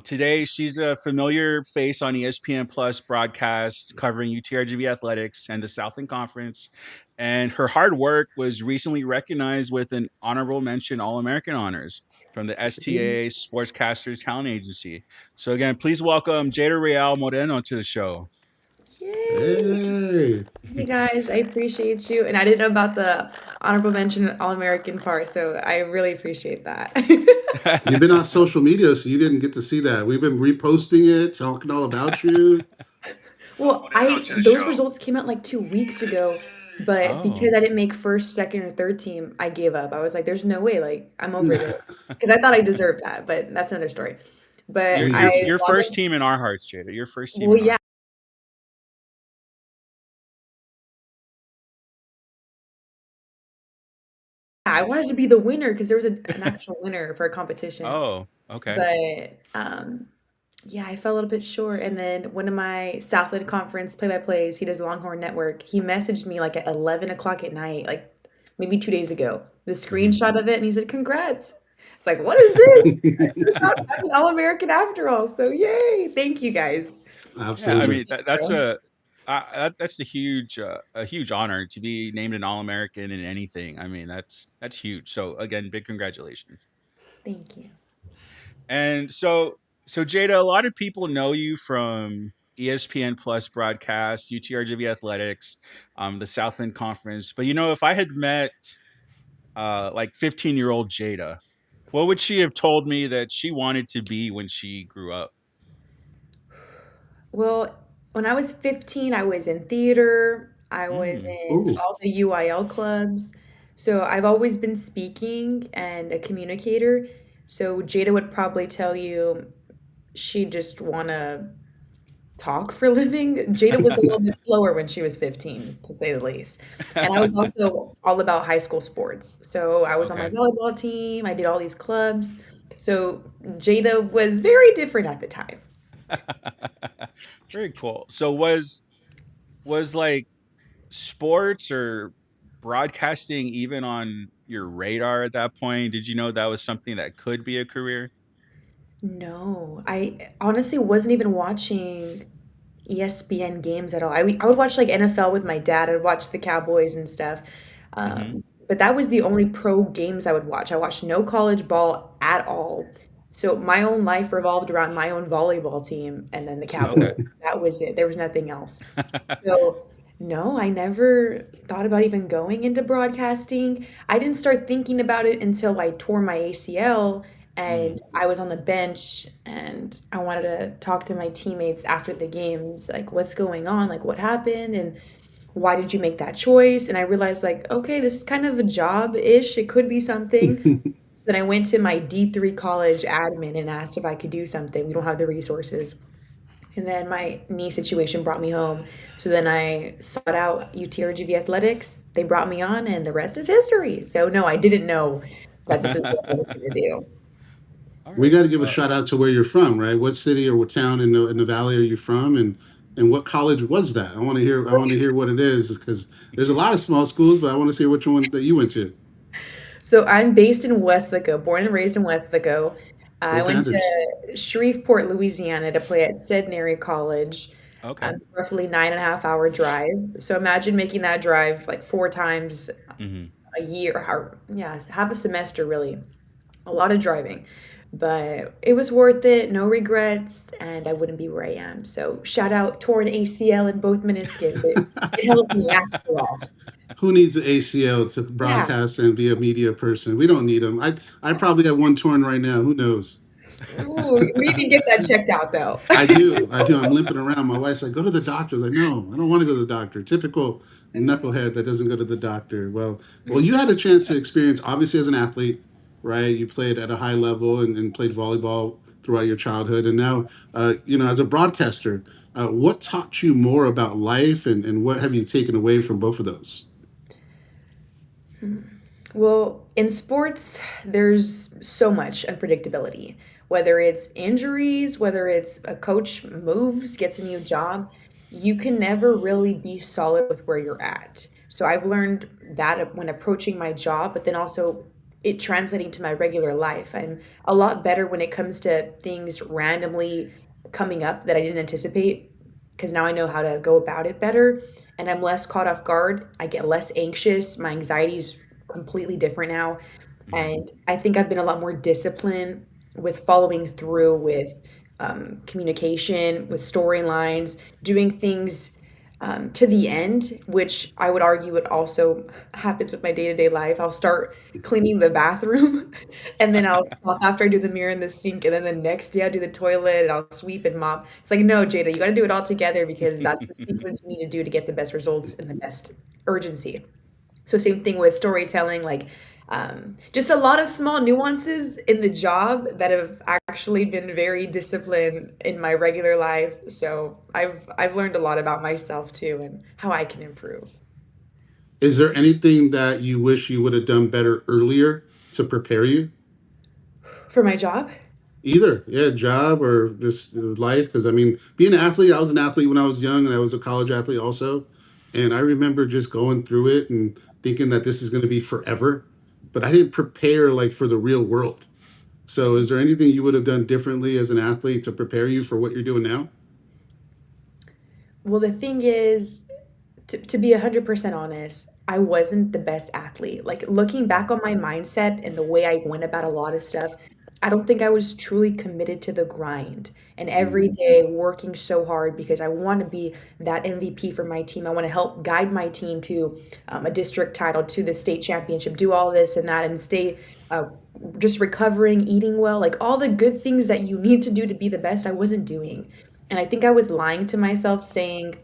Today, she's a familiar face on ESPN Plus broadcasts covering UTRGV athletics and the Southland Conference. And her hard work was recently recognized with an honorable mention All-American honors from the STAA Sportscasters Talent Agency. So again, please welcome Jaeda Rael Moreno to the show. Yay! Hey. Hey guys, I appreciate you. And I didn't know about the honorable mention All-American part, so I really appreciate that. You've been off social media, so you didn't get to see that. We've been reposting it, talking all about you. Well, those results came out like 2 weeks ago, but because I didn't make first, second, or third team, I gave up. I was like, there's no way, like, I'm over this. Because I thought I deserved that, but that's another story. But Your first team in our hearts, Jaeda. Your first team. Well, yeah. I wanted to be the winner because there was an actual winner for a competition. Oh, okay. But yeah, I fell a little bit short. And then one of my Southland Conference play-by-plays, he does Longhorn Network. He messaged me like at 11 o'clock at night, like maybe 2 days ago, the Mhm. screenshot of it, and he said, "Congrats." It's like, "What is this?" I'm an All-American after all, so yay! Thank you guys. Yeah, I Absolutely. mean that's a huge honor to be named an All-American in anything. I mean, that's huge. So again, big congratulations. Thank you. And so Jada, a lot of people know you from ESPN Plus broadcast, UTRGV athletics, the Southland Conference. But if I had met like 15-year-old Jada, what would she have told me that she wanted to be when she grew up? Well, when I was 15, I was in theater, I was Mm, in Ooh. all the UIL clubs. So I've always been speaking and a communicator. So Jada would probably tell you she just wanna talk for a living. Jada was a little bit slower when she was 15, to say the least. And I was also all about high school sports. So I was on my okay. volleyball team, I did all these clubs. So Jada was very different at the time. Very cool. So was like sports or broadcasting even on your radar at that point? Did you know that was something that could be a career? No, I honestly wasn't even watching ESPN games at all. I would watch like NFL with my dad. I'd watch the Cowboys and stuff. Mhm. But that was the only pro games I would watch. I watched no college ball at all. So my own life revolved around my own volleyball team and then the Okay. Cowboys. That was it. There was nothing else. So, no, I never thought about even going into broadcasting. I didn't start thinking about it until I tore my ACL Mm, and I was on the bench and I wanted to talk to my teammates after the games, like, what's going on? Like, what happened? And why did you make that choice? And I realized, like, okay, this is kind of a job-ish. It could be something. So then I went to my D3 college admin and asked if I could do something. We don't have the resources. And then my knee situation brought me home. So then I sought out UTRGV athletics. They brought me on, and the rest is history. So no, I didn't know that this is what I was going to do. all We right. got to give a shout out to where you're from, right? What city or what town in the valley are you from, and what college was that? I want to hear. I want to hear what it is because there's a lot of small schools, but I want to see which one that you went to. So I'm based in Westlaco, born and raised in Westlaco. I Go went Panthers. to Shreveport, Louisiana to play at Centenary College, Okay. roughly 9.5 hour drive. So imagine making that drive like 4 times Mhm. a year, or yeah, half a semester really. A lot of driving, but it was worth it. No regrets, and I wouldn't be where I am. So shout out torn ACL in both meniscus. It helped me after all. Who needs an ACL to Yeah. broadcast and be a media person? We don't need them. I probably got one torn right now. Who knows? Ooh, maybe get that checked out though. I do. I do. I'm limping around. My wife's like, go to the doctor. I was like, no, I don't want to go to the doctor. Typical knucklehead that doesn't go to the doctor. Well, you had a chance to experience, obviously, as an athlete, right? You played at a high level and played volleyball throughout your childhood. And now, as a broadcaster, what taught you more about life and what have you taken away from both of those? Well, in sports, there's so much unpredictability. Whether it's injuries, whether it's a coach moves, gets a new job, you can never really be solid with where you're at. So I've learned that when approaching my job, but then also it translating to my regular life. I'm a lot better when it comes to things randomly coming up that I didn't anticipate because now I know how to go about it better and I'm less caught off guard. I get less anxious. My anxiety is completely different now. Mhm. And I think I've been a lot more disciplined with following through with communication, with storylines, doing things to the end, which I would argue it also happens with my day to day life. I'll start cleaning the bathroom and then I'll stop after I do the mirror and the sink. And then the next day I'll do the toilet and I'll sweep and mop. It's like, no, Jada, you got to do it all together because that's the sequence you need to do to get the best results and the best urgency. So same thing with storytelling, like just a lot of small nuances in the job that have actually been very disciplined in my regular life. So I've learned a lot about myself too and how I can improve. Is there anything that you wish you would have done better earlier to prepare you? For my job? Either, yeah, job or just life. Because I mean, being an athlete, I was an athlete when I was young, and I was a college athlete also. And I remember just going through it and thinking that this is going to be forever, but I didn't prepare like for the real world. So, is there anything you would have done differently as an athlete to prepare you for what you're doing now? Well, the thing is, to be 100% honest, I wasn't the best athlete. Like looking back on my mindset and the way I went about a lot of stuff, I don't think I was truly committed to the grind and every Mm. day working so hard because I want to be that MVP for my team. I want to help guide my team to a district title, to the state championship, do all this and that, and stay uh, just recovering, eating well, like all the good things that you need to do to be the best. I wasn't doing. And I think I was lying to myself saying,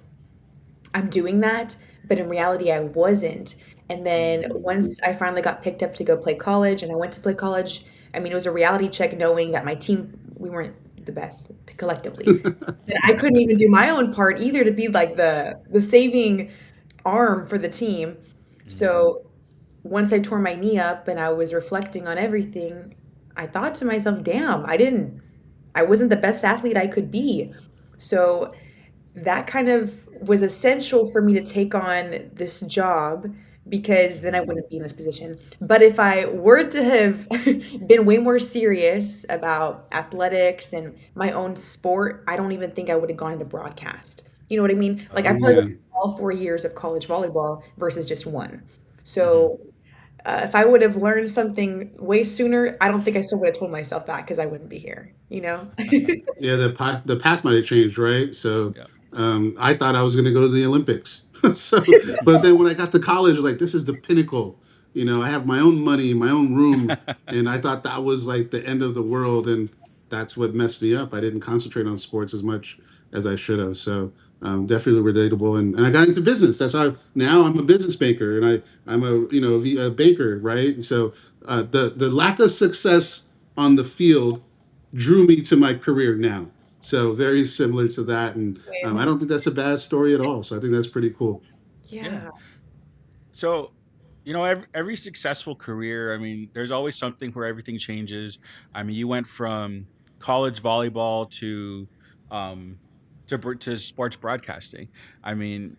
I'm doing that, but in reality, I wasn't. And then once I finally got picked up to go play college and I went to play college, I mean, it was a reality check knowing that my team, we weren't the best collectively. And I couldn't even do my own part either to be like the saving arm for the team. So once I tore my knee up and I was reflecting on everything, I thought to myself, damn, I wasn't the best athlete I could be. So that kind of was essential for me to take on this job because then I wouldn't be in this position. But if I were to have been way more serious about athletics and my own sport, I don't even think I would have gone into broadcast. You know what I mean? Like I Oh probably would man. have all 4 years of college volleyball versus just one. Mhm. So if I would have learned something way sooner, I don't think I still would have told myself that because I wouldn't be here, you know? Yeah, the path might have changed, right? So, Yeah. I thought I was going to go to the Olympics. So, but then when I got to college, I was like, this is the pinnacle. I have my own money, my own room, and I thought that was like the end of the world, and that's what messed me up. I didn't concentrate on sports as much as I should have. So, definitely relatable, and I got into business. That's how now I'm a business banker, and I'm a banker, right? And so, the lack of success on the field drew me to my career now. So very similar to that, and I don't think that's a bad story at all. So I think that's pretty cool. Yeah. Yeah. So, every successful career, I mean, there's always something where everything changes. I mean, you went from college volleyball um to sports broadcasting. I mean,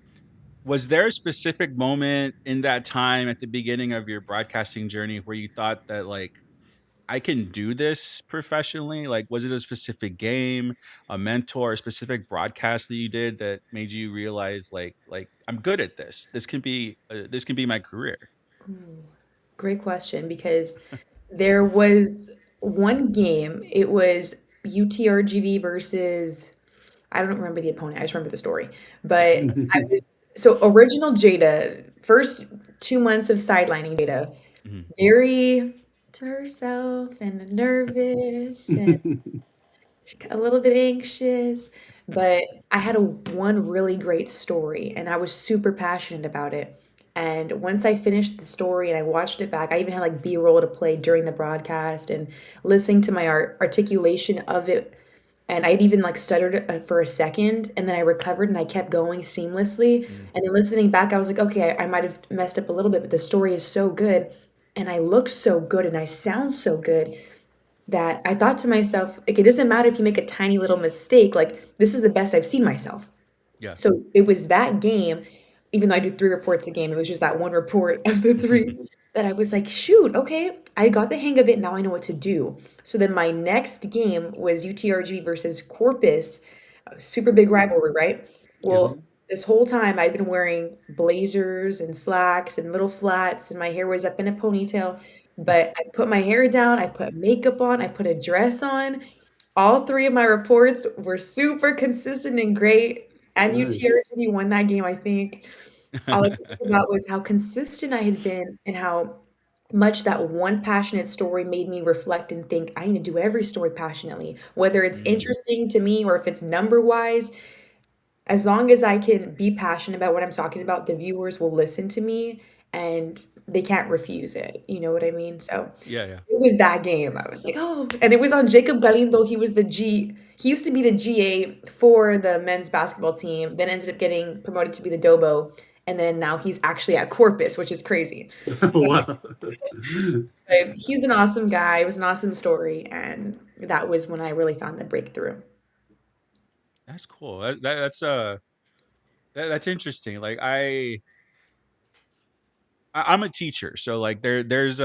was there a specific moment in that time at the beginning of your broadcasting journey where you thought that like I can do this professionally? Like, was it a specific game, a mentor, a specific broadcast that you did that made you realize like I'm good at this. This can be my career. Ooh, great question because there was one game, it was UTRGV versus I don't remember the opponent, I just remember the story. But I was so original Jaeda, first 2 months of sidelining Jaeda, Mhm. very to herself and nervous and a little bit anxious, but I had a one really great story and I was super passionate about it. And once I finished the story and I watched it back, I even had like B-roll to play during the broadcast and listening to my articulation of it. And I'd even like stuttered for a second and then I recovered and I kept going seamlessly. Mm. And then listening back, I was like, okay, I might have messed up a little bit, but the story is so good and I look so good and I sound so good that I thought to myself, like, it doesn't matter if you make a tiny little mistake, like, this is the best I've seen myself. Yeah. So it was that game, even though I do 3 reports a game, it was just that one report of the 3 that I was like, shoot, okay, I got the hang of it. Now I know what to do. So then my next game was UTRG versus Corpus, a super big rivalry, right? Yeah. Well, this whole time I'd been wearing blazers and slacks and little flats, and my hair was up in a ponytail. But I put my hair down, I put makeup on, I put a dress on. All 3 of my reports were super consistent and great, and Nice. UTRGV won that game, I think. All I could think about was how consistent I had been and how much that one passionate story made me reflect and think, "I need to do every story passionately, whether it's Mm. interesting to me or if it's number-wise, as long as I can be passionate about what I'm talking about, the viewers will listen to me and they can't refuse it. You know what I mean? So Yeah, yeah. it was that game. I was like, oh, and it was on Jacob Galindo. He used to be the GA for the men's basketball team, then ended up getting promoted to be the Dobo. And then now he's actually at Corpus, which is crazy. Wow. But he's an awesome guy. It was an awesome story. And that was when I really found the breakthrough. That's cool. That's That's interesting. Like I'm a teacher, so like there's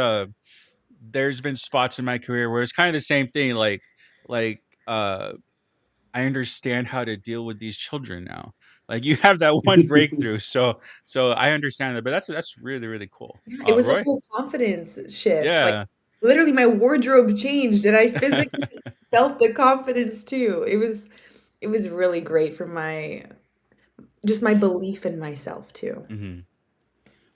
been spots in my career where it's kind of the same thing. Like I understand how to deal with these children now. Like you have that one breakthrough, so I understand that. But that's really really cool. Yeah, it was a Roy, whole confidence shift. Like yeah. literally my wardrobe changed and I physically felt the confidence too. It was really great for my just my belief in myself too. Hmm.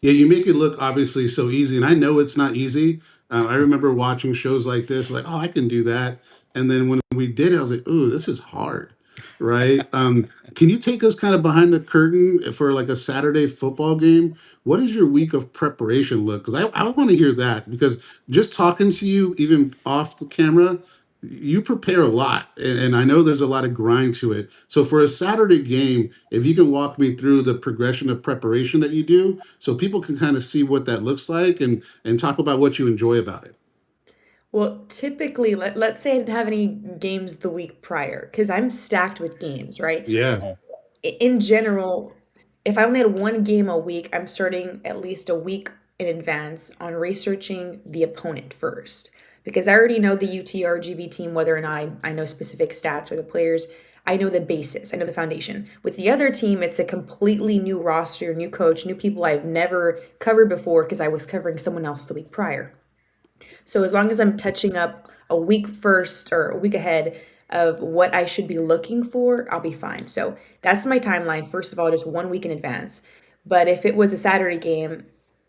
Yeah, you make it look obviously so easy, and I know it's not easy. I remember watching shows like this, like, oh, I can do that. And then when we did it, I was like, ooh, this is hard, right? Can you take us kind of behind the curtain for like a Saturday football game? What does your week of preparation look? Because I want to hear that because just talking to you, even off the camera, you prepare a lot, and I know there's a lot of grind to it. So for a Saturday game, if you can walk me through the progression of preparation that you do, so people can kind of see what that looks like and talk about what you enjoy about it. Well, typically, let's say I didn't have any games the week prior, because I'm stacked with games, right? Yeah. So in general, if I only had one game a week, I'm starting at least a week in advance on researching the opponent first. Because I already know the UTRGV team, whether or not I know specific stats or the players, I know the basis, I know the foundation. With the other team, it's a completely new roster, new coach, new people I've never covered before because I was covering someone else the week prior. So as long as I'm touching up a week first or a week ahead of what I should be looking for, I'll be fine. So that's my timeline. First of all, just 1 week in advance. But if it was a Saturday game,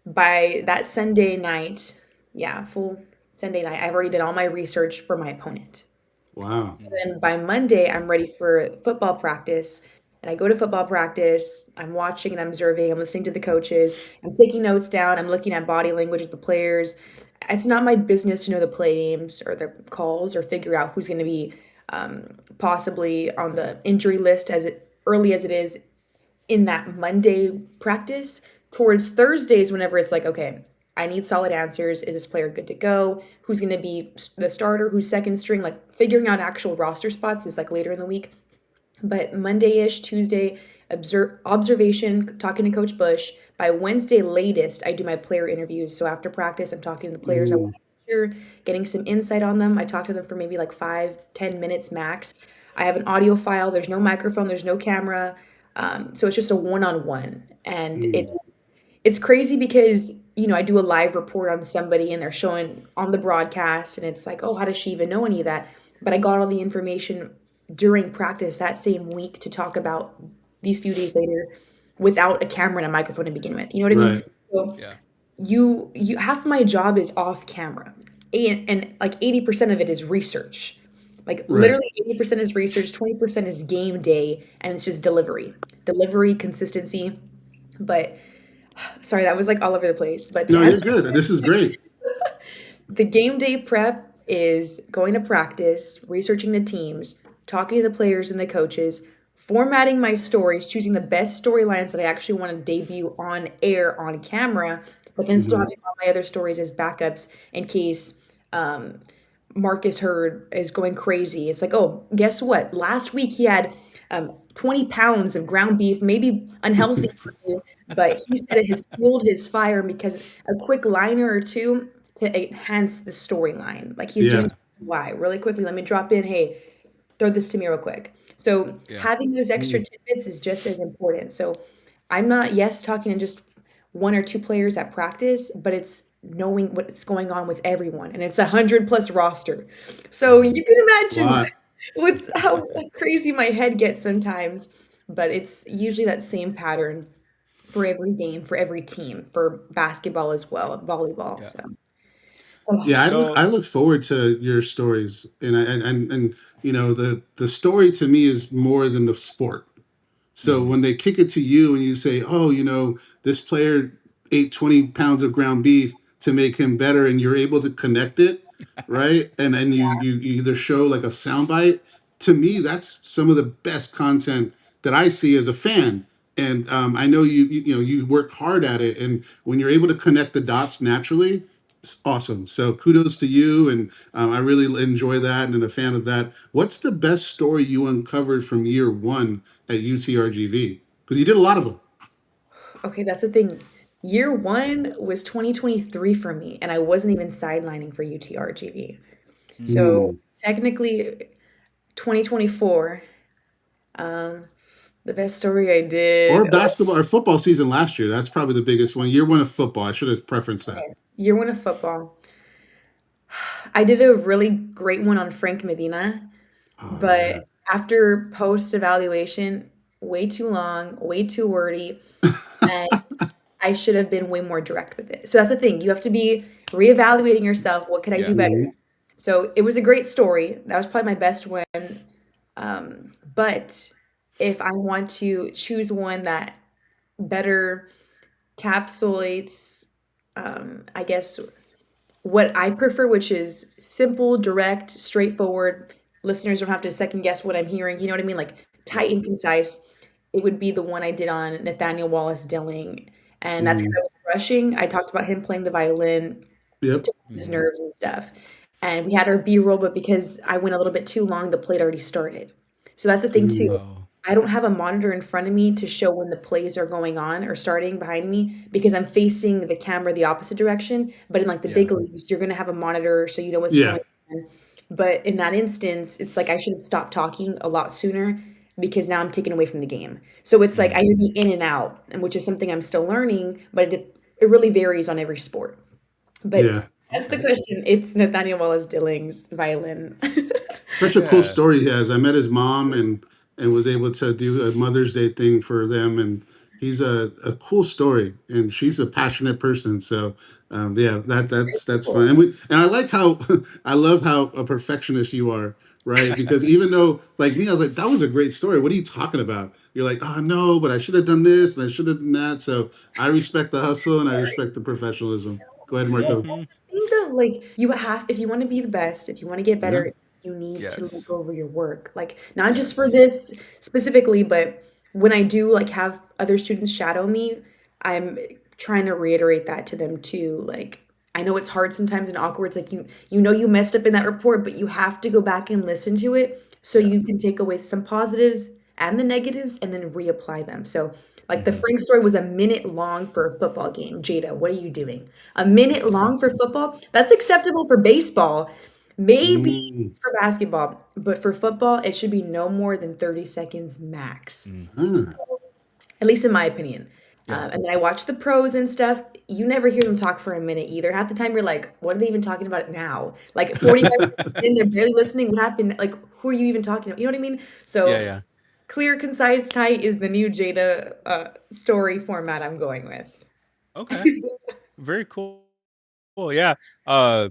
by that Sunday night, yeah, full Sunday night, I've already done all my research for my opponent. Wow. So then by Monday, I'm ready for football practice. And I go to football practice. I'm watching and I'm observing. I'm listening to the coaches. I'm taking notes down. I'm looking at body language of the players. It's not my business to know the play names or the calls or figure out who's going to be possibly on the injury list as early as it is in that Monday practice. Towards Thursdays, whenever it's like, okay, I need solid answers. Is this player good to go? Who's going to be the starter? Who's second string? Like figuring out actual roster spots is like later in the week. But Monday-ish, Tuesday, observation, talking to Coach Bush. By Wednesday latest, I do my player interviews. So after practice, I'm talking to the players I Ooh. want to hear, getting some insight on them. I talk to them for maybe like 5-10 minutes max. I have an audio file. There's no microphone. There's no camera. So it's just a one-on-one. And Mm. it's crazy because, I do a live report on somebody and they're showing on the broadcast and it's like, oh, how does she even know any of that? But I got all the information during practice that same week to talk about these few days later without a camera and a microphone to begin with. You know what I mean? Right. So Yeah. you half my job is off camera. And like 80% of it is research. Like Right. literally 80% is research, 20% is game day, and it's just delivery, consistency. But sorry, that was like all over the place. But to No, you're answer good. This is great. the game day prep is going to practice, researching the teams, talking to the players and the coaches, formatting my stories, choosing the best storylines that I actually want to debut on air on camera, but then still Mhm. having all my other stories as backups in case um, Marcus Hurd is going crazy. It's like, oh, guess what? Last week he had 20 pounds of ground beef, maybe unhealthy for you, but he said it has fueled his fire because a quick liner or two to enhance the storyline. Like he's doing Yeah. why really quickly. Let me drop in. Hey, throw this to me real quick. So Yeah. having those extra Mm. tidbits is just as important. So I'm not talking to just one or two players at practice, but it's knowing what's going on with everyone, and it's 100+ roster. So you can imagine Lot. what's how crazy my head gets sometimes. But it's usually that same pattern for every game, for every team, for basketball as well, volleyball. Yeah. So it's a Yeah, lot. So I look forward to your stories, and the story to me is more than the sport. So mhm. when they kick it to you and you say, "Oh, this player ate 20 pounds of ground beef to make him better," and you're able to connect it, right? And then you either show like a soundbite. To me, that's some of the best content that I see as a fan. And I know you work hard at it, and when you're able to connect the dots naturally, it's awesome. So kudos to you, and I really enjoy that and am a fan of that. What's the best story you uncovered from year one at UTRGV? Because you did a lot of them. Okay, that's the thing. Year one was 2023 for me, and I wasn't even sidelining for UTRGV. So Mm. technically, 2024, um, the best story I Or did. Oh, basketball or football season last year. That's probably the biggest one. Year one of football. I should have preferenced that. okay. Year one of football. I did a really great one on Frank Medina, Oh but man. after post evaluation, way too long, way too wordy, and I should have been way more direct with it. So that's the thing. You have to be reevaluating yourself. What could I Yeah. do better? Mhm. So it was a great story. That was probably my best one. But if I want to choose one that better capsulates, I guess, what I prefer, which is simple, direct, straightforward. Listeners don't have to second guess what I'm hearing. You know what I mean? Like tight and concise. It would be the one I did on Nathaniel Wallace Dilling. And that's because Mhm. I was rushing. I talked about him playing the violin Yep. to his nerves and stuff. And we had our B-roll, but because I went a little bit too long, the play already started. So that's the thing too. Mm. Oh. I don't have a monitor in front of me to show when the plays are going on or starting behind me because I'm facing the camera the opposite direction. But in like the Yeah. big leagues, you're gonna have a monitor so you know what's Yeah. going on. But in that instance, it's like I should have stopped talking a lot sooner because now I'm taken away from the game. So it's like I Mm. would be in and out, and which is something I'm still learning, but it really varies on every sport. But Yeah. that's the Okay. question. It's Nathaniel Wallace Dilling's violin. Such a cool Yeah. story he has. I met his mom and was able to do a Mother's Day thing for them, and he's a cool story, and she's a passionate person. So yeah, that's fun. And I like how I love how a perfectionist you are, right? Because even though like me, I was like, that was a great story. What are you talking about? You're like, oh no, but I should have done this and I should have done that. So I respect the hustle and I respect the professionalism. Go ahead, Well, Marco. that's Hmm. the thing though, like you have if you want to be the best, if you want to get Yeah. better, you need to look Yes. over your work. Like not just for Yes. this specifically, but when I do like have other students shadow me, I'm trying to reiterate that to them too. Like I know it's hard sometimes and awkward. It's like you know you messed up in that report, but you have to go back and listen to it so Yeah. you can take away some positives and the negatives and then reapply them. So like the Hmm. Frank story was a minute long for a football game. Jada, what are you doing? A minute long for football? That's acceptable for baseball, maybe Mm. for basketball, but for football, it should be no more than 30 seconds max, Mm. Ah. at least in my opinion. Yeah. And then I watch the pros and stuff. You never hear them talk for a minute either. Half the time you're like, what are they even talking about now? Like 45 minutes in, they're barely listening. What happened? Like, who are you even talking about? You know what I mean? Yeah. So Yeah. clear, concise, tight is the new Jada story format I'm going with. Okay. Very cool. Yeah. Uh,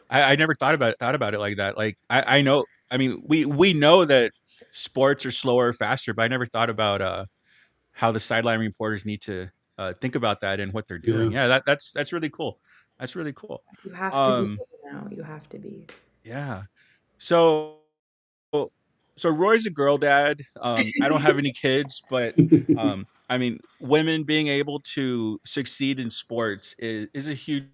I never thought about it like that. Like I know. I mean, we know that sports are slower, faster, but I never thought about how the sideline reporters need to think about that and what they're Yeah. doing. Yeah, that's really cool. That's really cool. You have to be Um, now. You have to be. yeah. So so Roy's a girl dad. I don't have any kids, but I mean, women being able to succeed in sports is a huge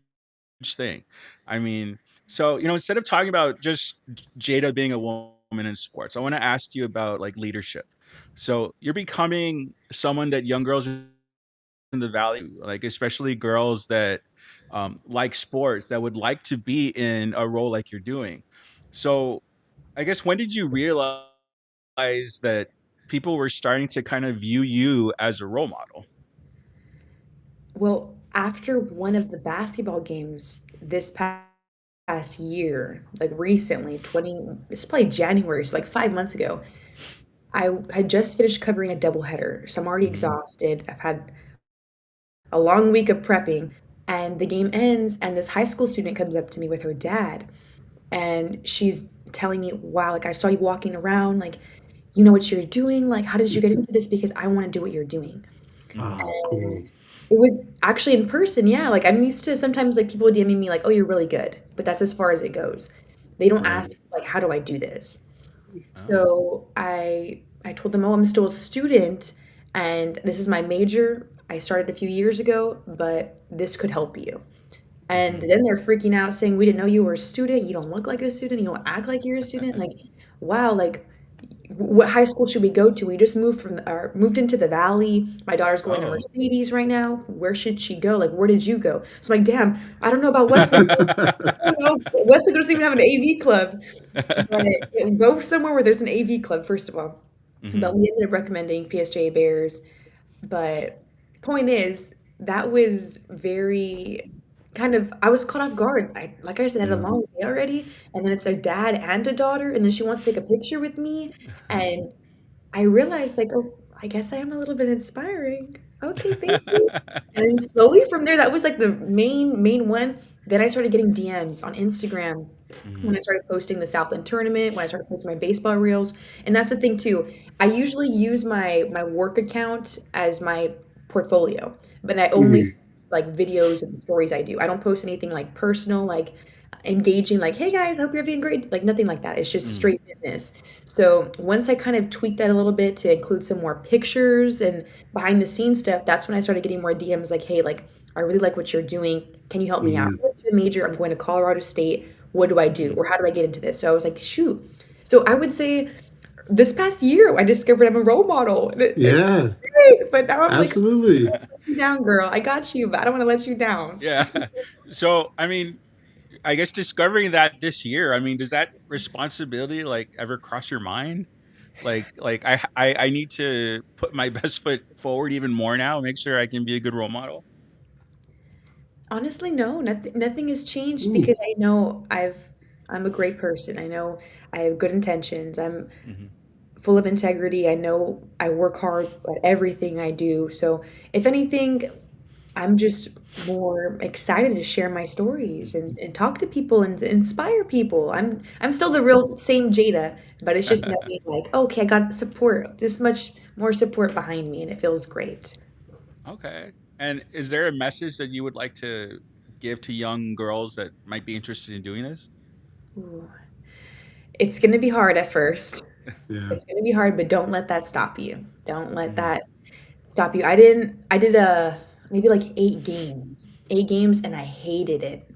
thing. I mean, so instead of talking about just Jada being a woman in sports, I want to ask you about like leadership. So you're becoming someone that young girls in the valley, like especially girls that like sports, that would like to be in a role like you're doing. So I guess when did you realize that people were starting to kind of view you as a role model? Well, after one of the basketball games this past year, like recently, it's probably January, so like 5 months ago, I had just finished covering a doubleheader. So I'm already Mhm. exhausted. I've had a long week of prepping, and the game ends, and this high school student comes up to me with her dad, and she's telling me, wow, like I saw you walking around, like, you know what you're doing? Like, how did you get into this? Because I want to do what you're doing. Mhm. Oh, cool. And it was actually in person, yeah. Like I'm used to sometimes like people DMing me like, "Oh, you're really good," but that's as far as it goes. They don't Right. ask like, "How do I do this?" Oh. So I told them, "Oh, I'm still a student, and this is my major. I started a few years ago, but this could help you." And Mhm. then they're freaking out saying, "We didn't know you were a student. You don't look like a student. You don't act like you're a student." Like, wow, like what high school should we go to? We just moved into the Valley. My daughter's going to Mercedes right now. Where should she go? Like, where did you go? So I'm like, damn, I don't know about Westlake. I don't know. Westlake doesn't even have an AV club. But go somewhere where there's an AV club, first of all. But we ended up recommending PSJ Bears. But point is, that was very I was caught off guard. Like I said, I had a long day already, and then it's a dad and a daughter, and then she wants to take a picture with me, and I realized, like, oh, I guess I am a little bit inspiring. Okay, thank you. And then slowly from there, that was like the main one. Then I started getting DMs on Instagram when I started posting the Southland tournament, when I started posting my baseball reels. And that's the thing too. I usually use my work account as my portfolio, but I only like videos and stories I do. I don't post anything like personal, like engaging, like, hey guys, hope you're having great, like nothing like that. It's just straight business. So once I kind of tweaked that a little bit to include some more pictures and behind the scenes stuff, that's when I started getting more DMs like, hey, like, I really like what you're doing. Can you help me out? What's your major? I'm going to Colorado State. What do I do? Or how do I get into this? So I was like, shoot. So I would say this past year, I discovered I'm a role model. Yeah. Great. But now I'm absolutely. Like, let you down, girl. I got you, but I don't want to let you down. Yeah. So, I mean, I guess discovering that this year, I mean, does that responsibility like ever cross your mind? Like I need to put my best foot forward even more now, make sure I can be a good role model. Honestly, no, nothing has changed because I know I'm a great person. I know I have good intentions. I'm full of integrity. I know I work hard at everything I do. So if anything, I'm just more excited to share my stories and talk to people and inspire people. I'm still the real same Jaeda, but it's just knowing like, okay, I got support, this much more support behind me, and it feels great. Okay. And is there a message that you would like to give to young girls that might be interested in doing this? Ooh. It's going to be hard at first. Yeah. It's going to be hard, but don't let that stop you. Don't let that stop you. I did maybe like 8 games, and I hated it.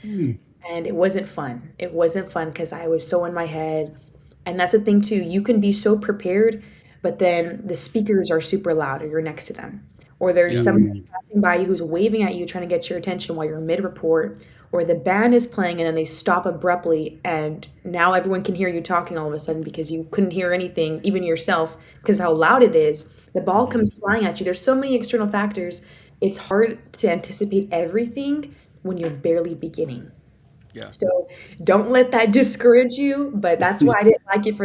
And it wasn't fun. It wasn't fun because I was so in my head. And that's the thing too. You can be so prepared, but then the speakers are super loud or you're next to them. Or there's somebody passing by you who's waving at you, trying to get your attention while you're mid-report. Or the band is playing and then they stop abruptly. And now everyone can hear you talking all of a sudden because you couldn't hear anything, even yourself, because of how loud it is. The ball comes flying at you. There's so many external factors. It's hard to anticipate everything when you're barely beginning. Yeah. So don't let that discourage you. But that's why I didn't like it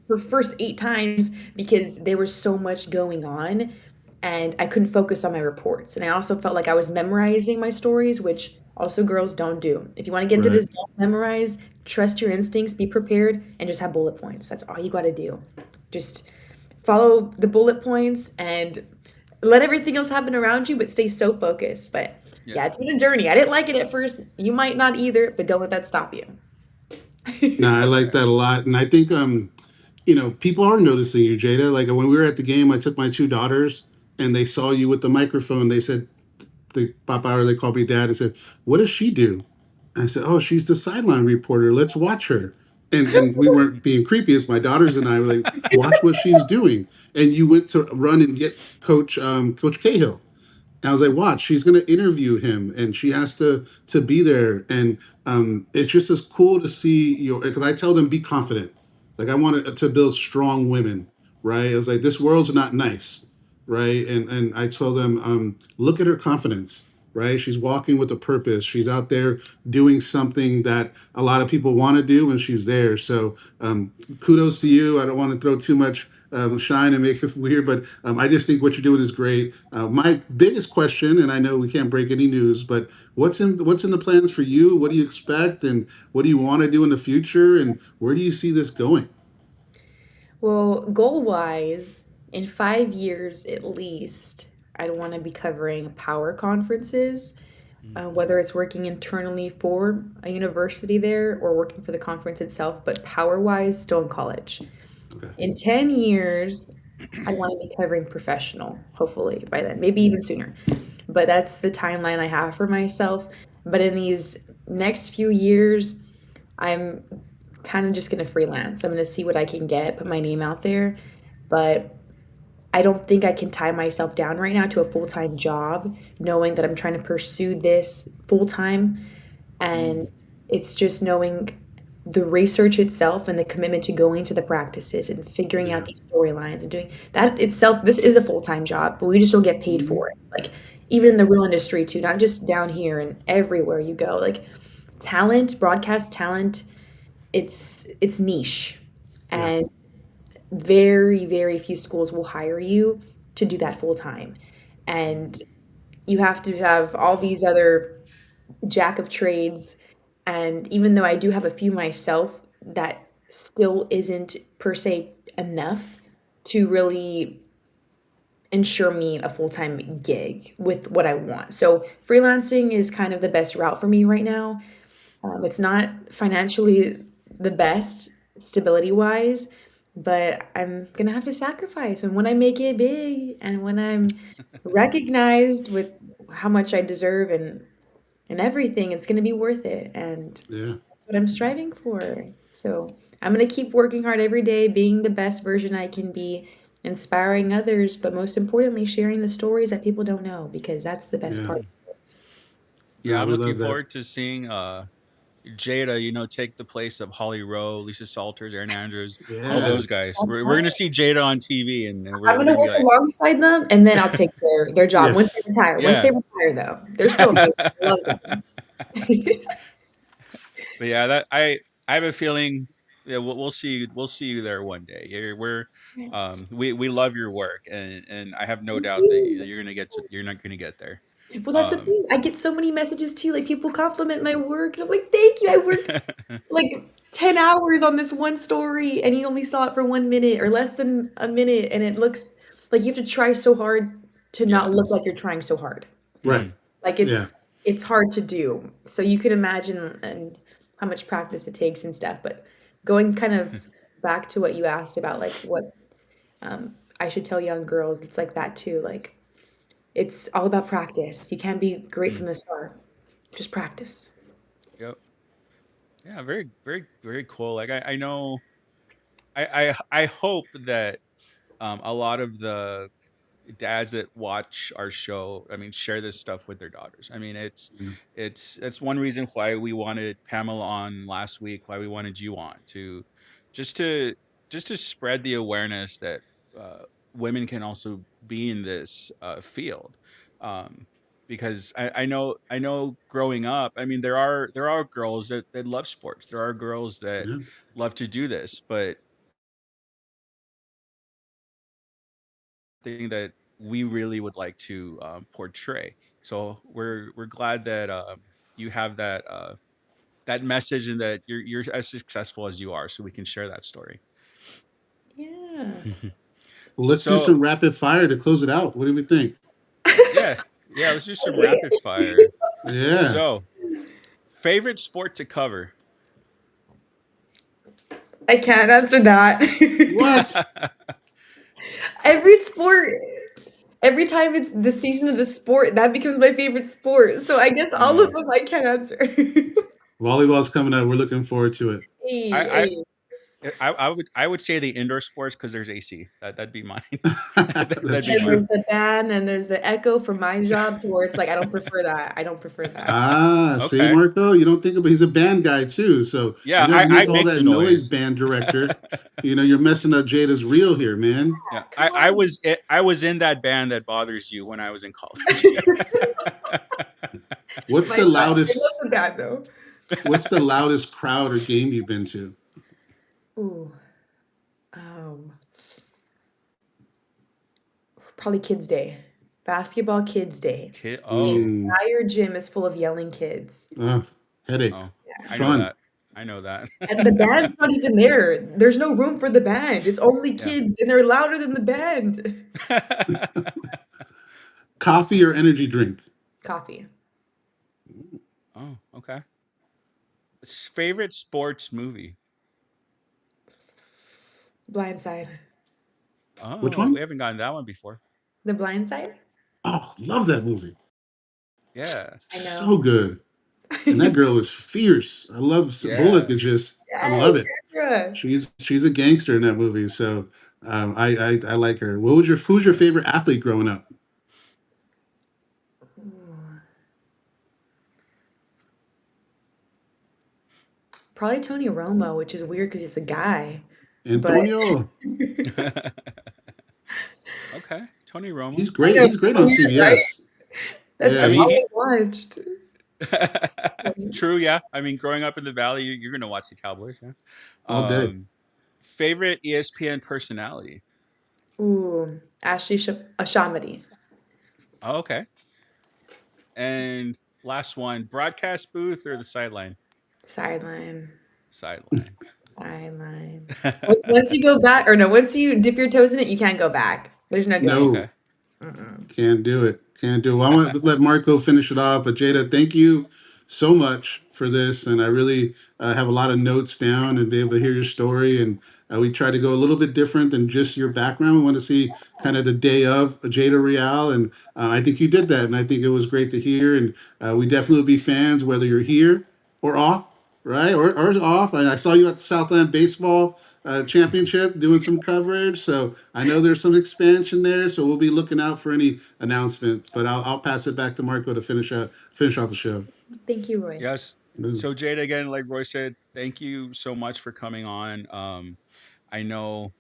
for first 8 times, because there was so much going on and I couldn't focus on my reports. And I also felt like I was memorizing my stories, which also girls don't do. If you want to get into this, don't memorize, trust your instincts, be prepared, and just have bullet points. That's all you got to do. Just follow the bullet points and let everything else happen around you, but stay so focused. But yeah, it's been a journey. I didn't like it at first. You might not either, but don't let that stop you. No, I like that a lot. And I think, people are noticing you, Jaeda. Like when we were at the game, I took my 2 daughters and they saw you with the microphone. They said, Papa, or they called me Dad and said, what does she do? And I said, oh, she's the sideline reporter. Let's watch her. And we weren't being creepy. It's my daughters and I were like, watch what she's doing. And you went to run and get Coach Cahill. And I was like, watch, she's going to interview him and she has to be there. And it's just as cool to see because I tell them, be confident. Like I wanted to build strong women, right? I was like, this world's not nice, right? And I told them, look at her confidence, right? She's walking with a purpose. She's out there doing something that a lot of people want to do when she's there. So kudos to you. I don't want to throw too much shine and make it weird, but I just think what you're doing is great. My biggest question, and I know we can't break any news, but what's in the plans for you? What do you expect, and what do you want to do in the future, and where do you see this going? Well, goal-wise, in 5 years at least, I'd want to be covering power conferences, whether it's working internally for a university there or working for the conference itself, but power-wise, still in college. Okay. In 10 years, I want to be covering professional, hopefully by then, maybe even sooner. But that's the timeline I have for myself. But in these next few years, I'm kind of just going to freelance. I'm going to see what I can get, put my name out there, but I don't think I can tie myself down right now to a full-time job, knowing that I'm trying to pursue this full-time. And it's just knowing the research itself and the commitment to going to the practices and figuring out these storylines and doing that itself. This is a full-time job, but we just don't get paid for it. Like, even in the real industry too, not just down here and everywhere you go. Like, talent, broadcast talent, it's niche. And very, very few schools will hire you to do that full time. And you have to have all these other jack of trades. And even though I do have a few myself, that still isn't per se enough to really ensure me a full-time gig with what I want. So freelancing is kind of the best route for me right now. It's not financially the best, stability-wise, but I'm gonna have to sacrifice. And when I make it big and when I'm recognized with how much I deserve and everything, it's gonna be worth it. And that's what I'm striving for. So I'm gonna keep working hard every day, being the best version I can be, inspiring others, but most importantly, sharing the stories that people don't know, because that's the best part of sports. Yeah, I'm looking forward to seeing Jaeda, take the place of Holly Rowe, Lisa Salters, Aaron Andrews, all those guys. We're gonna see Jada on TV, and we're I'm gonna gonna work alongside them, and then I'll take their job once they retire. Once they retire, though, they're still amazing. I love them. But yeah, that I have a feeling. Yeah, we'll see. We'll see you there one day. We love your work, and I have no doubt that you're not gonna get there. Well, that's the thing. I get so many messages too. Like, people compliment my work. And I'm like, thank you. I worked like 10 hours on this one story, and you only saw it for 1 minute or less than a minute, and it looks like you have to try so hard to not look like you're trying so hard. Right. Like, it's hard to do. So you can imagine and how much practice it takes and stuff. But going kind of back to what you asked about, like, what I should tell young girls, it's like that too. Like, it's all about practice. You can't be great from the start. Just practice. Yep. Yeah, very, very, very cool. Like, I know, I hope that a lot of the dads that watch our show, share this stuff with their daughters. It's one reason why we wanted Pamela on last week, why we wanted you on, just to spread the awareness that women can also be in this field. Because I know growing up, there are girls that love sports. There are girls that love to do this, but thing that we really would like to portray. So we're glad that you have that that message, and that you're as successful as you are, so we can share that story. Yeah. Well, let's do some rapid fire to close it out. What do we think? Yeah, let's do some rapid fire. Yeah. So, favorite sport to cover? I can't answer that. What? Every sport, every time it's the season of the sport, that becomes my favorite sport. So I guess all of them I can't answer. Volleyball's coming up. We're looking forward to it. I would say the indoor sports, because there's AC. That'd be mine. There's the band and there's the echo from my job, to where it's like, I don't prefer that. See, Marco, you don't think about, he's a band guy too. So yeah, you make all that noise, band director. You're messing up Jada's reel here, man. Yeah, I was in that band that bothers you when I was in college. What's the loudest? I love the band though. What's the loudest crowd or game you've been to? Ooh, probably Kids Day. Basketball Kids Day. The entire gym is full of yelling kids. Headache. Fun. I know that. And the band's not even there. There's no room for the band. It's only kids, and they're louder than the band. Coffee or energy drink? Coffee. Oh, okay. Favorite sports movie? Blind Side. Oh, which one? We haven't gotten that one before. The Blind Side? Oh, love that movie. Yeah. I know. So good. And that girl is fierce. I love Bullock. Yeah. Is just, I love Yes, it. Sandra. She's a gangster in that movie. So I like her. Who's your favorite athlete growing up? Ooh. Probably Tony Romo, which is weird because he's a guy. But Antonio. Okay, Tony Romo. He's I great. know, He's great on weird, right? CBS. That's I Yeah, mean, all he. I watched. True, yeah. I mean, growing up in the Valley, you're gonna watch the Cowboys, yeah. all day. Favorite ESPN personality? Ooh, Ashley Ashamadi. Oh, okay. And last one, broadcast booth or the sideline? Sideline. Sideline. Sideline. Once you go back, or no, once you dip your toes in it, you can't go back. There's no Oh, going. No, okay. Mm-mm. can't do it. Can't do it. Well, I want to let Marco finish it off. But Jada, thank you so much for this. And I really have a lot of notes down and be able to hear your story. And we try to go a little bit different than just your background. We want to see kind of the day of Jada Real. And I think you did that. And I think it was great to hear. And we definitely will be fans, whether you're here or off, right? Or off. I saw you at the Southland Baseball Championship doing some coverage. So I know there's some expansion there. So we'll be looking out for any announcements. But I'll pass it back to Marco to finish off the show. Thank you, Roy. Yes. So Jada, again, like Roy said, thank you so much for coming on. I know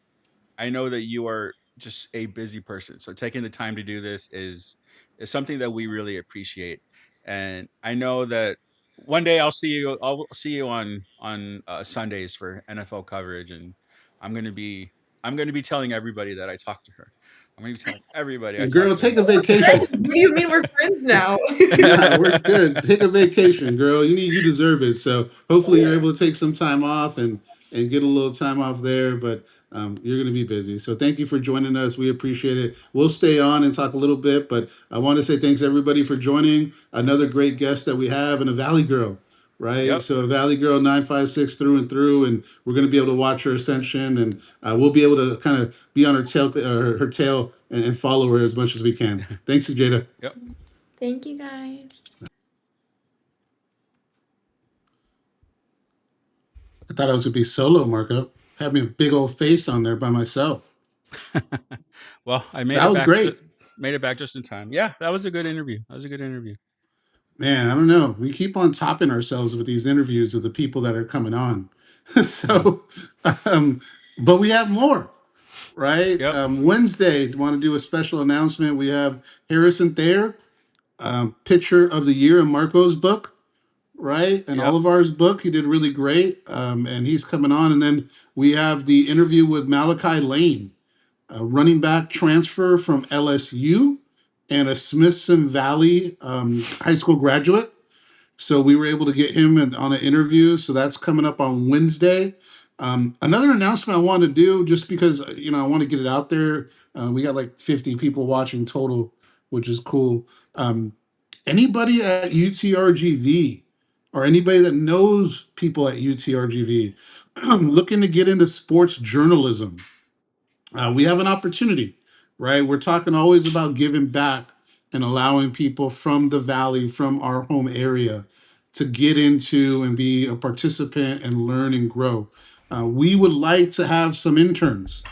that you are just a busy person. So taking the time to do this is something that we really appreciate. And I know that one day I'll see you on Sundays for NFL coverage, and I'm gonna be telling everybody that I talked to her. I'm gonna be telling everybody I And girl, talked to take her. a vacation. What do you mean we're friends now? Nah, we're good. Take a vacation, girl. You deserve it. So hopefully you're able to take some time off and get a little time off there. But you're gonna be busy. So thank you for joining us. We appreciate it. We'll stay on and talk a little bit, but I want to say thanks everybody for joining. Another great guest that we have, and a Valley girl, right? Yep. So a Valley girl 956 through and through, and we're gonna be able to watch her ascension, and we'll be able to kind of be on her tail and follow her as much as we can. Thanks, Jada. Yep. Thank you, guys. I thought I was gonna be solo, Marco. Had me a big old face on there by myself. Well, I made That it was back. great. Made it back just in time. Yeah, that was a good interview. Man, I don't know. We keep on topping ourselves with these interviews of the people that are coming on. So, um, but we have more, right? Yep. Wednesday, want to do a special announcement. We have Harrison Thayer, Pitcher of the Year in Marco's book, right? And Yep. Olivar's book. He did really great. And he's coming on. And then we have the interview with Malachi Lane, a running back transfer from LSU and a Smithson Valley high school graduate. So we were able to get him on an interview. So that's coming up on Wednesday. Another announcement I want to do, just because I want to get it out there. We got like 50 people watching total, which is cool. Anybody at UTRGV or anybody that knows people at UTRGV looking to get into sports journalism, we have an opportunity, right? We're talking always about giving back and allowing people from the Valley, from our home area, to get into and be a participant and learn and grow. We would like to have some interns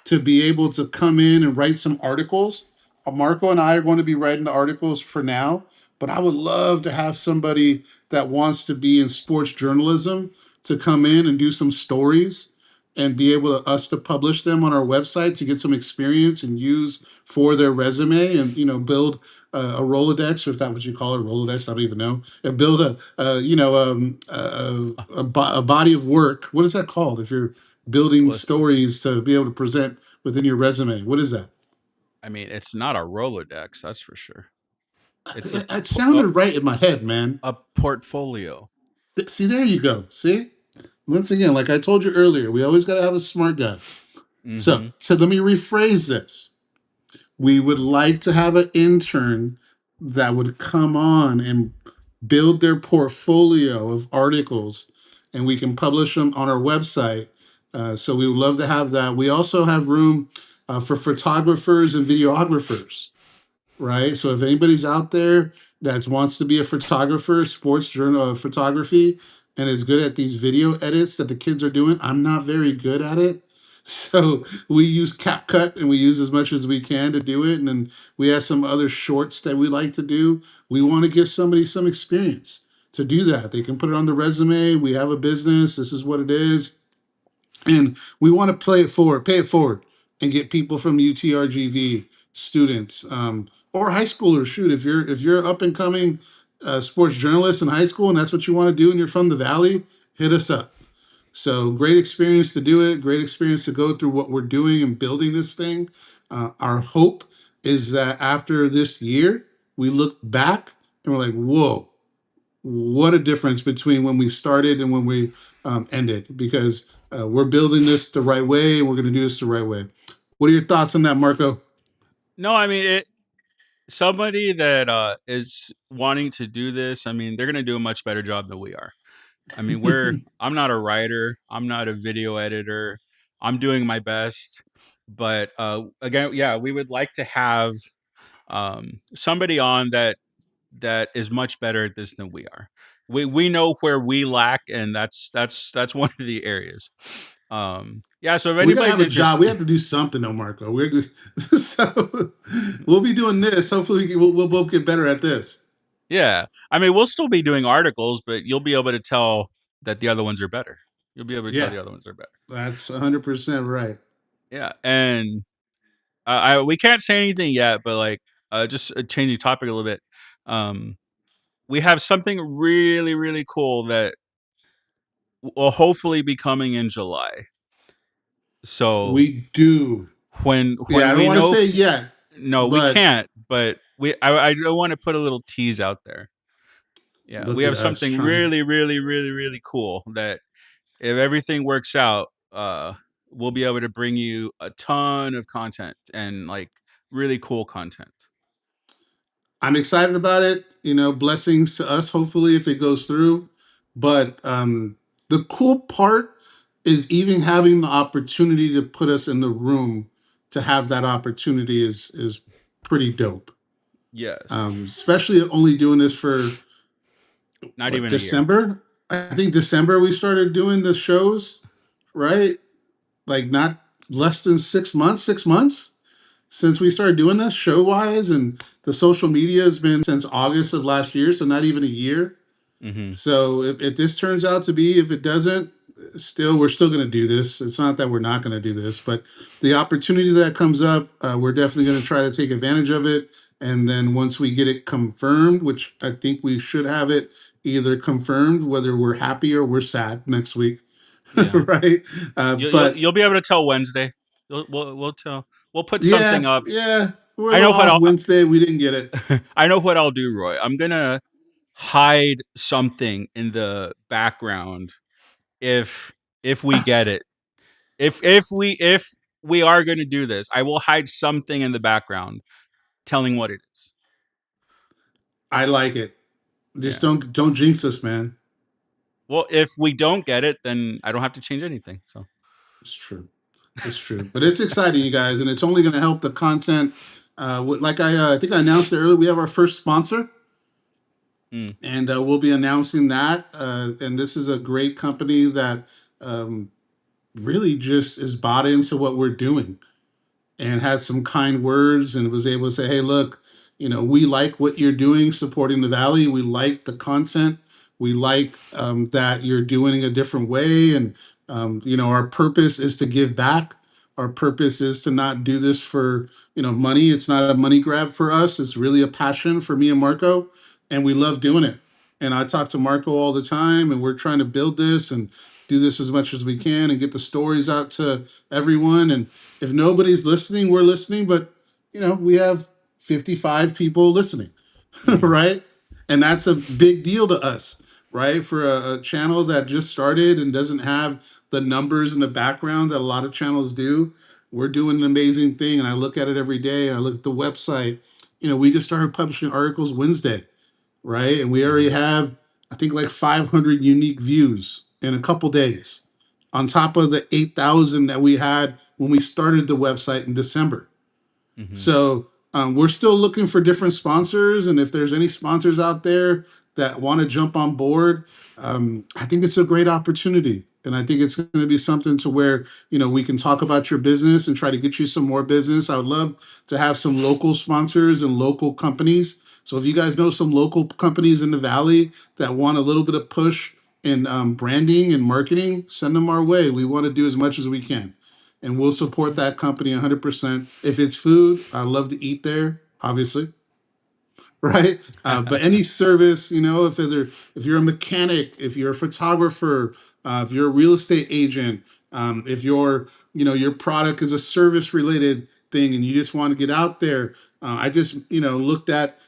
to be able to come in and write some articles. Marco and I are going to be writing the articles for now, but I would love to have somebody that wants to be in sports journalism to come in and do some stories and be able to us to publish them on our website to get some experience and use for their resume, and build a Rolodex, or if that's what you call it, Rolodex, I don't even know, and build a body of work. What is that called if you're building Well, stories to be able to present within your resume? What is that? I mean, it's not a Rolodex, that's for sure. It's It sounded right in my head, man. a portfolio. See, there you go. See, once again, like I told you earlier, we always got to have a smart guy. Mm-hmm. So let me rephrase this. We would like to have an intern that would come on and build their portfolio of articles, and we can publish them on our website. So we would love to have that. We also have room for photographers and videographers, right? So if anybody's out there that wants to be a photographer, sports journal photography, and is good at these video edits that the kids are doing. I'm not very good at it. So we use CapCut and we use as much as we can to do it. And then we have some other shorts that we like to do. We want to give somebody some experience to do that. They can put it on the resume. We have a business. This is what it is. And we want to pay it forward, and get people from UTRGV, students, or high schoolers. Shoot, if you're up and coming sports journalist in high school, and that's what you want to do, and you're from the Valley, hit us up. So great experience to do it. Great experience to go through what we're doing and building this thing. Our hope is that after this year, we look back and we're like, whoa, what a difference between when we started and when we ended, because we're building this the right way and we're going to do this the right way. What are your thoughts on that, Marco? No, I mean, somebody that is wanting to do this, I mean, they're going to do a much better job than we are. I mean, I'm not a writer, I'm not a video editor, I'm doing my best. But again, yeah, we would like to have somebody on that is much better at this than we are. We know where we lack, and that's one of the areas. Yeah, so if We gotta anybody's have a job. We interested, have to do something, though, Marco. We're good. So we'll be doing this. Hopefully, we'll both get better at this. yeah, I mean, we'll still be doing articles, but you'll be able to tell that the other ones are better. You'll be able to tell Yeah, the other ones are better. that's 100% right. Yeah, and we can't say anything yet, but like just change the topic a little bit. We have something really, really cool that will hopefully be coming in July. So We do. when Yeah, I don't we want to know, say yet, no, we but can't. But I do want to put a little tease out there. Yeah, we look at have us something trying. really, really, really, really cool that if everything works out, we'll be able to bring you a ton of content and like really cool content. I'm excited about it. Blessings to us, hopefully, if it goes through. But the cool part is even having the opportunity to put us in the room to have that opportunity is pretty dope. Yes, Especially only doing this for not what, even a year. December? I think December we started doing the shows, right? Like not less than 6 months, 6 months since we started doing this show wise, and the social media has been since August of last year, so not even a year. Mm-hmm. So if this turns out to be, if it doesn't, we're still going to do this. It's not that we're not going to do this, but the opportunity that comes up, we're definitely going to try to take advantage of it. And then once we get it confirmed, which I think we should have it either confirmed, whether we're happy or we're sad next week, Yeah, right? But you'll be able to tell Wednesday. We'll tell. We'll put something yeah, up. yeah, we're a I know little what off Wednesday. We didn't get it. I know what I'll do, Roy. I'm gonna hide something in the background if we get it. If we are going to do this, I will hide something in the background telling what it is. I like it. Just Yeah. don't jinx us, man. Well, if we don't get it, then I don't have to change anything. So It's true. It's true. But it's exciting, you guys, and it's only going to help the content. Like I think I announced it earlier, we have our first sponsor, and we'll be announcing that. And this is a great company that really just is bought into what we're doing, and had some kind words, and was able to say, hey, look, we like what you're doing supporting the Valley. We like the content. We like that you're doing it a different way. And our purpose is to give back. Our purpose is to not do this for money. It's not a money grab for us. It's really a passion for me and Marco, and we love doing it. And I talk to Marco all the time, and we're trying to build this and do this as much as we can and get the stories out to everyone. And if nobody's listening, we're listening. But we have 55 people listening, right? And that's a big deal to us, right? For a channel that just started and doesn't have the numbers in the background that a lot of channels do, we're doing an amazing thing. And I look at it every day. I look at the website. We just started publishing articles Wednesday, right? And we already have, I think, like 500 unique views in a couple days, on top of the 8,000 that we had when we started the website in December. So We're still looking for different sponsors, and if there's any sponsors out there that want to jump on board, I think it's a great opportunity, and I think it's going to be something to where we can talk about your business and try to get you some more business. I would love to have some local sponsors and local companies. So if you guys know some local companies in the valley that want a little bit of push in branding and marketing, send them our way. We want to do as much as we can, and we'll support that company 100%. If it's food, I love to eat there, obviously, right? But any service, if you're a mechanic, if you're a photographer, if you're a real estate agent, if your product is a service related thing and you just want to get out there, I just looked at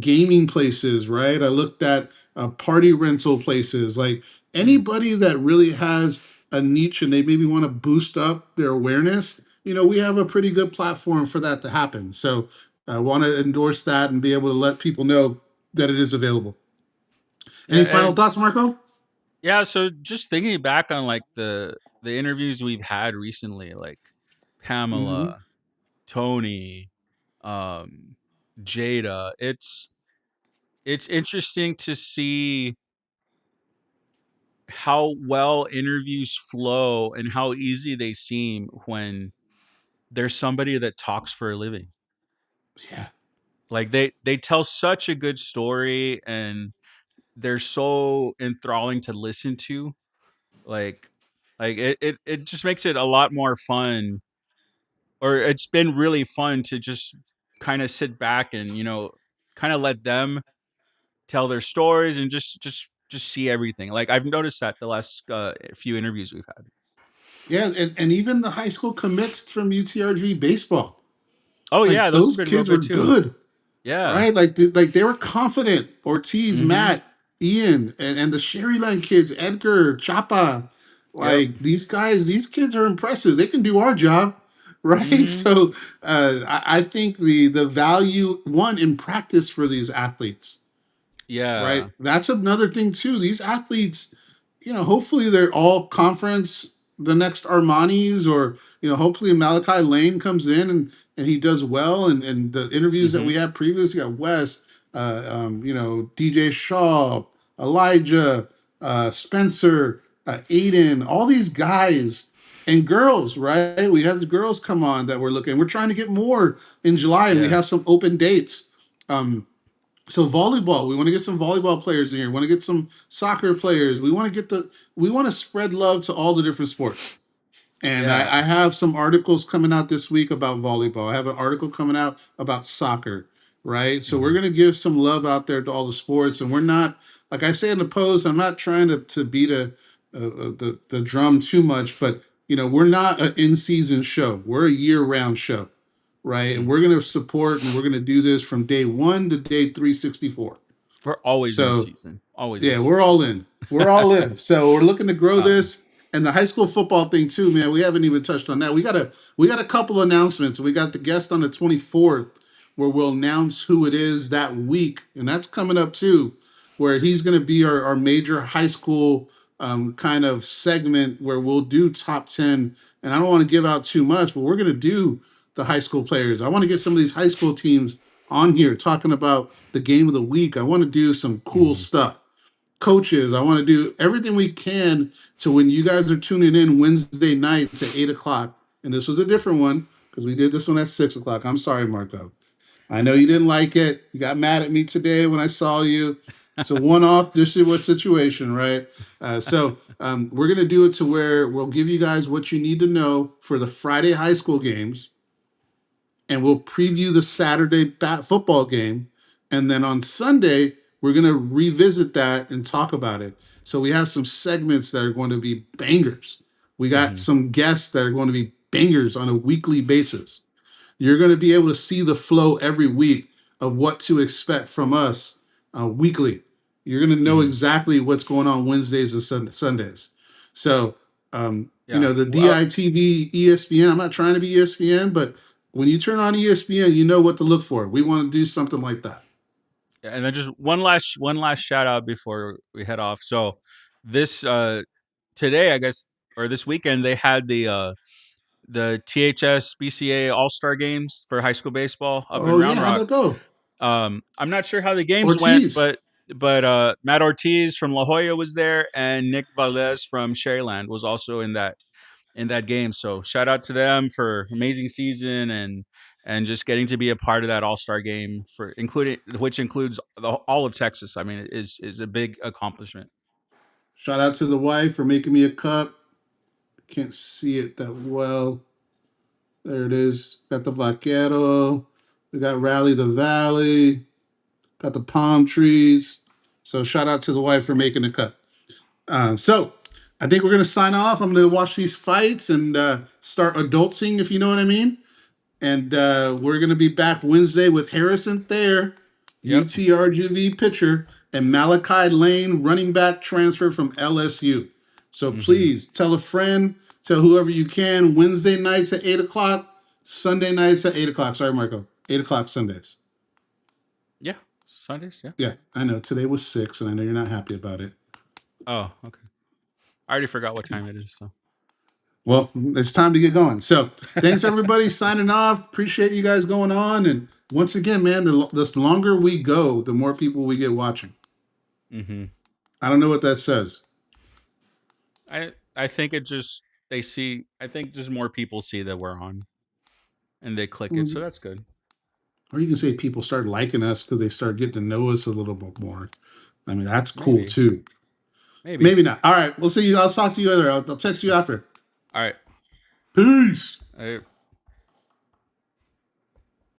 gaming places, right? I looked at party rental places, like anybody that really has a niche and they maybe want to boost up their awareness. We have a pretty good platform for that to happen. So I want to endorse that and be able to let people know that it is available. Yeah, Any final and thoughts, Marco? yeah, so just thinking back on like the interviews we've had recently, like Mm-hmm. Pamela, Tony, um, Jaeda, it's interesting to see how well interviews flow and how easy they seem when there's somebody that talks for a living. Yeah. Like they tell such a good story and they're so enthralling to listen to. Like it just makes it a lot more fun, or it's been really fun to just kind of sit back and kind of let them tell their stories and just see everything. Like I've noticed that the last few interviews we've had. Yeah, and even the high school commits from UTRGV baseball, Oh yeah, like those have those been real kids were good too. good, Yeah. right? Like they were confident. Ortiz, Mhm. Matt, Ian, and the Sherryland kids, Edgar, Chapa, Yep. like these kids are impressive. They can do our job, right? Mhm. So I think the value one in practice for these athletes, right? Yeah. That's another thing too. These athletes, hopefully they're all conference the next Armani's, or hopefully Malachi Lane comes in and he does well. And the interviews that we Mhm. had previously got West, DJ Shaw, Elijah, Spencer, Aiden, all these guys and girls, right? We have the girls come on that we're looking. We're trying to get more in July, and we Yeah. have some open dates. So volleyball, we want to get some volleyball players in here. We want to get some soccer players. We want to spread love to all the different sports. And Yeah. I have some articles coming out this week about volleyball. I have an article coming out about soccer, right? So we're Mhm. gonna give some love out there to all the sports, and we're not, like I say in the post, I'm not trying to beat the drum too much, but we're not an in season show. We're a year round show, right? And Mhm. we're gonna support and we're gonna do this from day one to day 364. We're always in So season. Always in yeah, we're all season. in. We're all in. So we're looking to grow Um, this. And the high school football thing too, man. We haven't even touched on that. We got a couple announcements. We got the guest on the 24th where we'll announce who it is that week. And that's coming up too, where he's gonna be our major high school kind of segment where we'll do top 10. And I don't want to give out too much, but we're gonna do the high school players. I want to get some of these high school teams on here talking about the game of the week. I want to do some cool mhm. stuff. Coaches, I want to do everything we can to when you guys are tuning in Wednesday nights at 8 o'clock. And this was a different one because we did this one at 6 o'clock. I'm sorry, Marco. I know you didn't like it. You got mad at me today when I saw you. It's a one-off. This is what situation, right? We're gonna do it to where we'll give you guys what you need to know for the Friday high school games, and we'll preview the Saturday football game. And then on Sunday, we're going to revisit that and talk about it. So we have some segments that are going to be bangers. We got Mhm. some guests that are going to be bangers on a weekly basis. You're going to be able to see the flow every week of what to expect from us weekly. You're going to know Mhm. exactly what's going on Wednesdays and Sundays. So, Yeah. the Well, DITV, ESPN, I'm not trying to be ESPN, but when you turn on ESPN, you know what to look for. We want to do something like that. and then just one last shout out before we head off. So this today, I guess, or this weekend, they had the THS BCA All-Star Games for high school baseball up in Oh yeah, Round how'd Rock. that go? I'm not sure how the games went, Ortiz. but Matt Ortiz from La Jolla was there, and Nick Valdez from Sharyland was also in that game. So shout out to them for amazing season and just getting to be a part of that All-Star game which includes all of Texas. I mean, it is a big accomplishment. Shout out to the wife for making me a cup. Can't see it that well. There it is. Got the vaquero. We got Rally the Valley. Got the palm trees. So shout out to the wife for making the cut. So I think we're gonna sign off. I'm gonna watch these fights and start adulting, if you know what I mean. And we're gonna be back Wednesday with Harrison Thayer, UTRGV pitcher, and Malachi Lane, running back transfer from LSU. So please tell a friend, tell whoever you can. Wednesday nights at 8:00, Sunday nights at 8:00. Sorry, Marco. 8:00 Sundays. Yeah, Sundays. Yeah. Yeah, I know. Today was 6, and I know you're not happy about it. Oh, okay. I already forgot what time it is. So. Well, it's time to get going. So thanks, everybody, signing off. Appreciate you guys going on. And once again, man, the longer we go, the more people we get watching. I don't know what that says. I think it just I think just more people see that we're on, and they click it. So that's good. Or you can say people start liking us because they start getting to know us a little bit more. I mean, that's cool too. Maybe not. All right, we'll see you. I'll talk to you later. I'll text you after. All right. Peace. All right.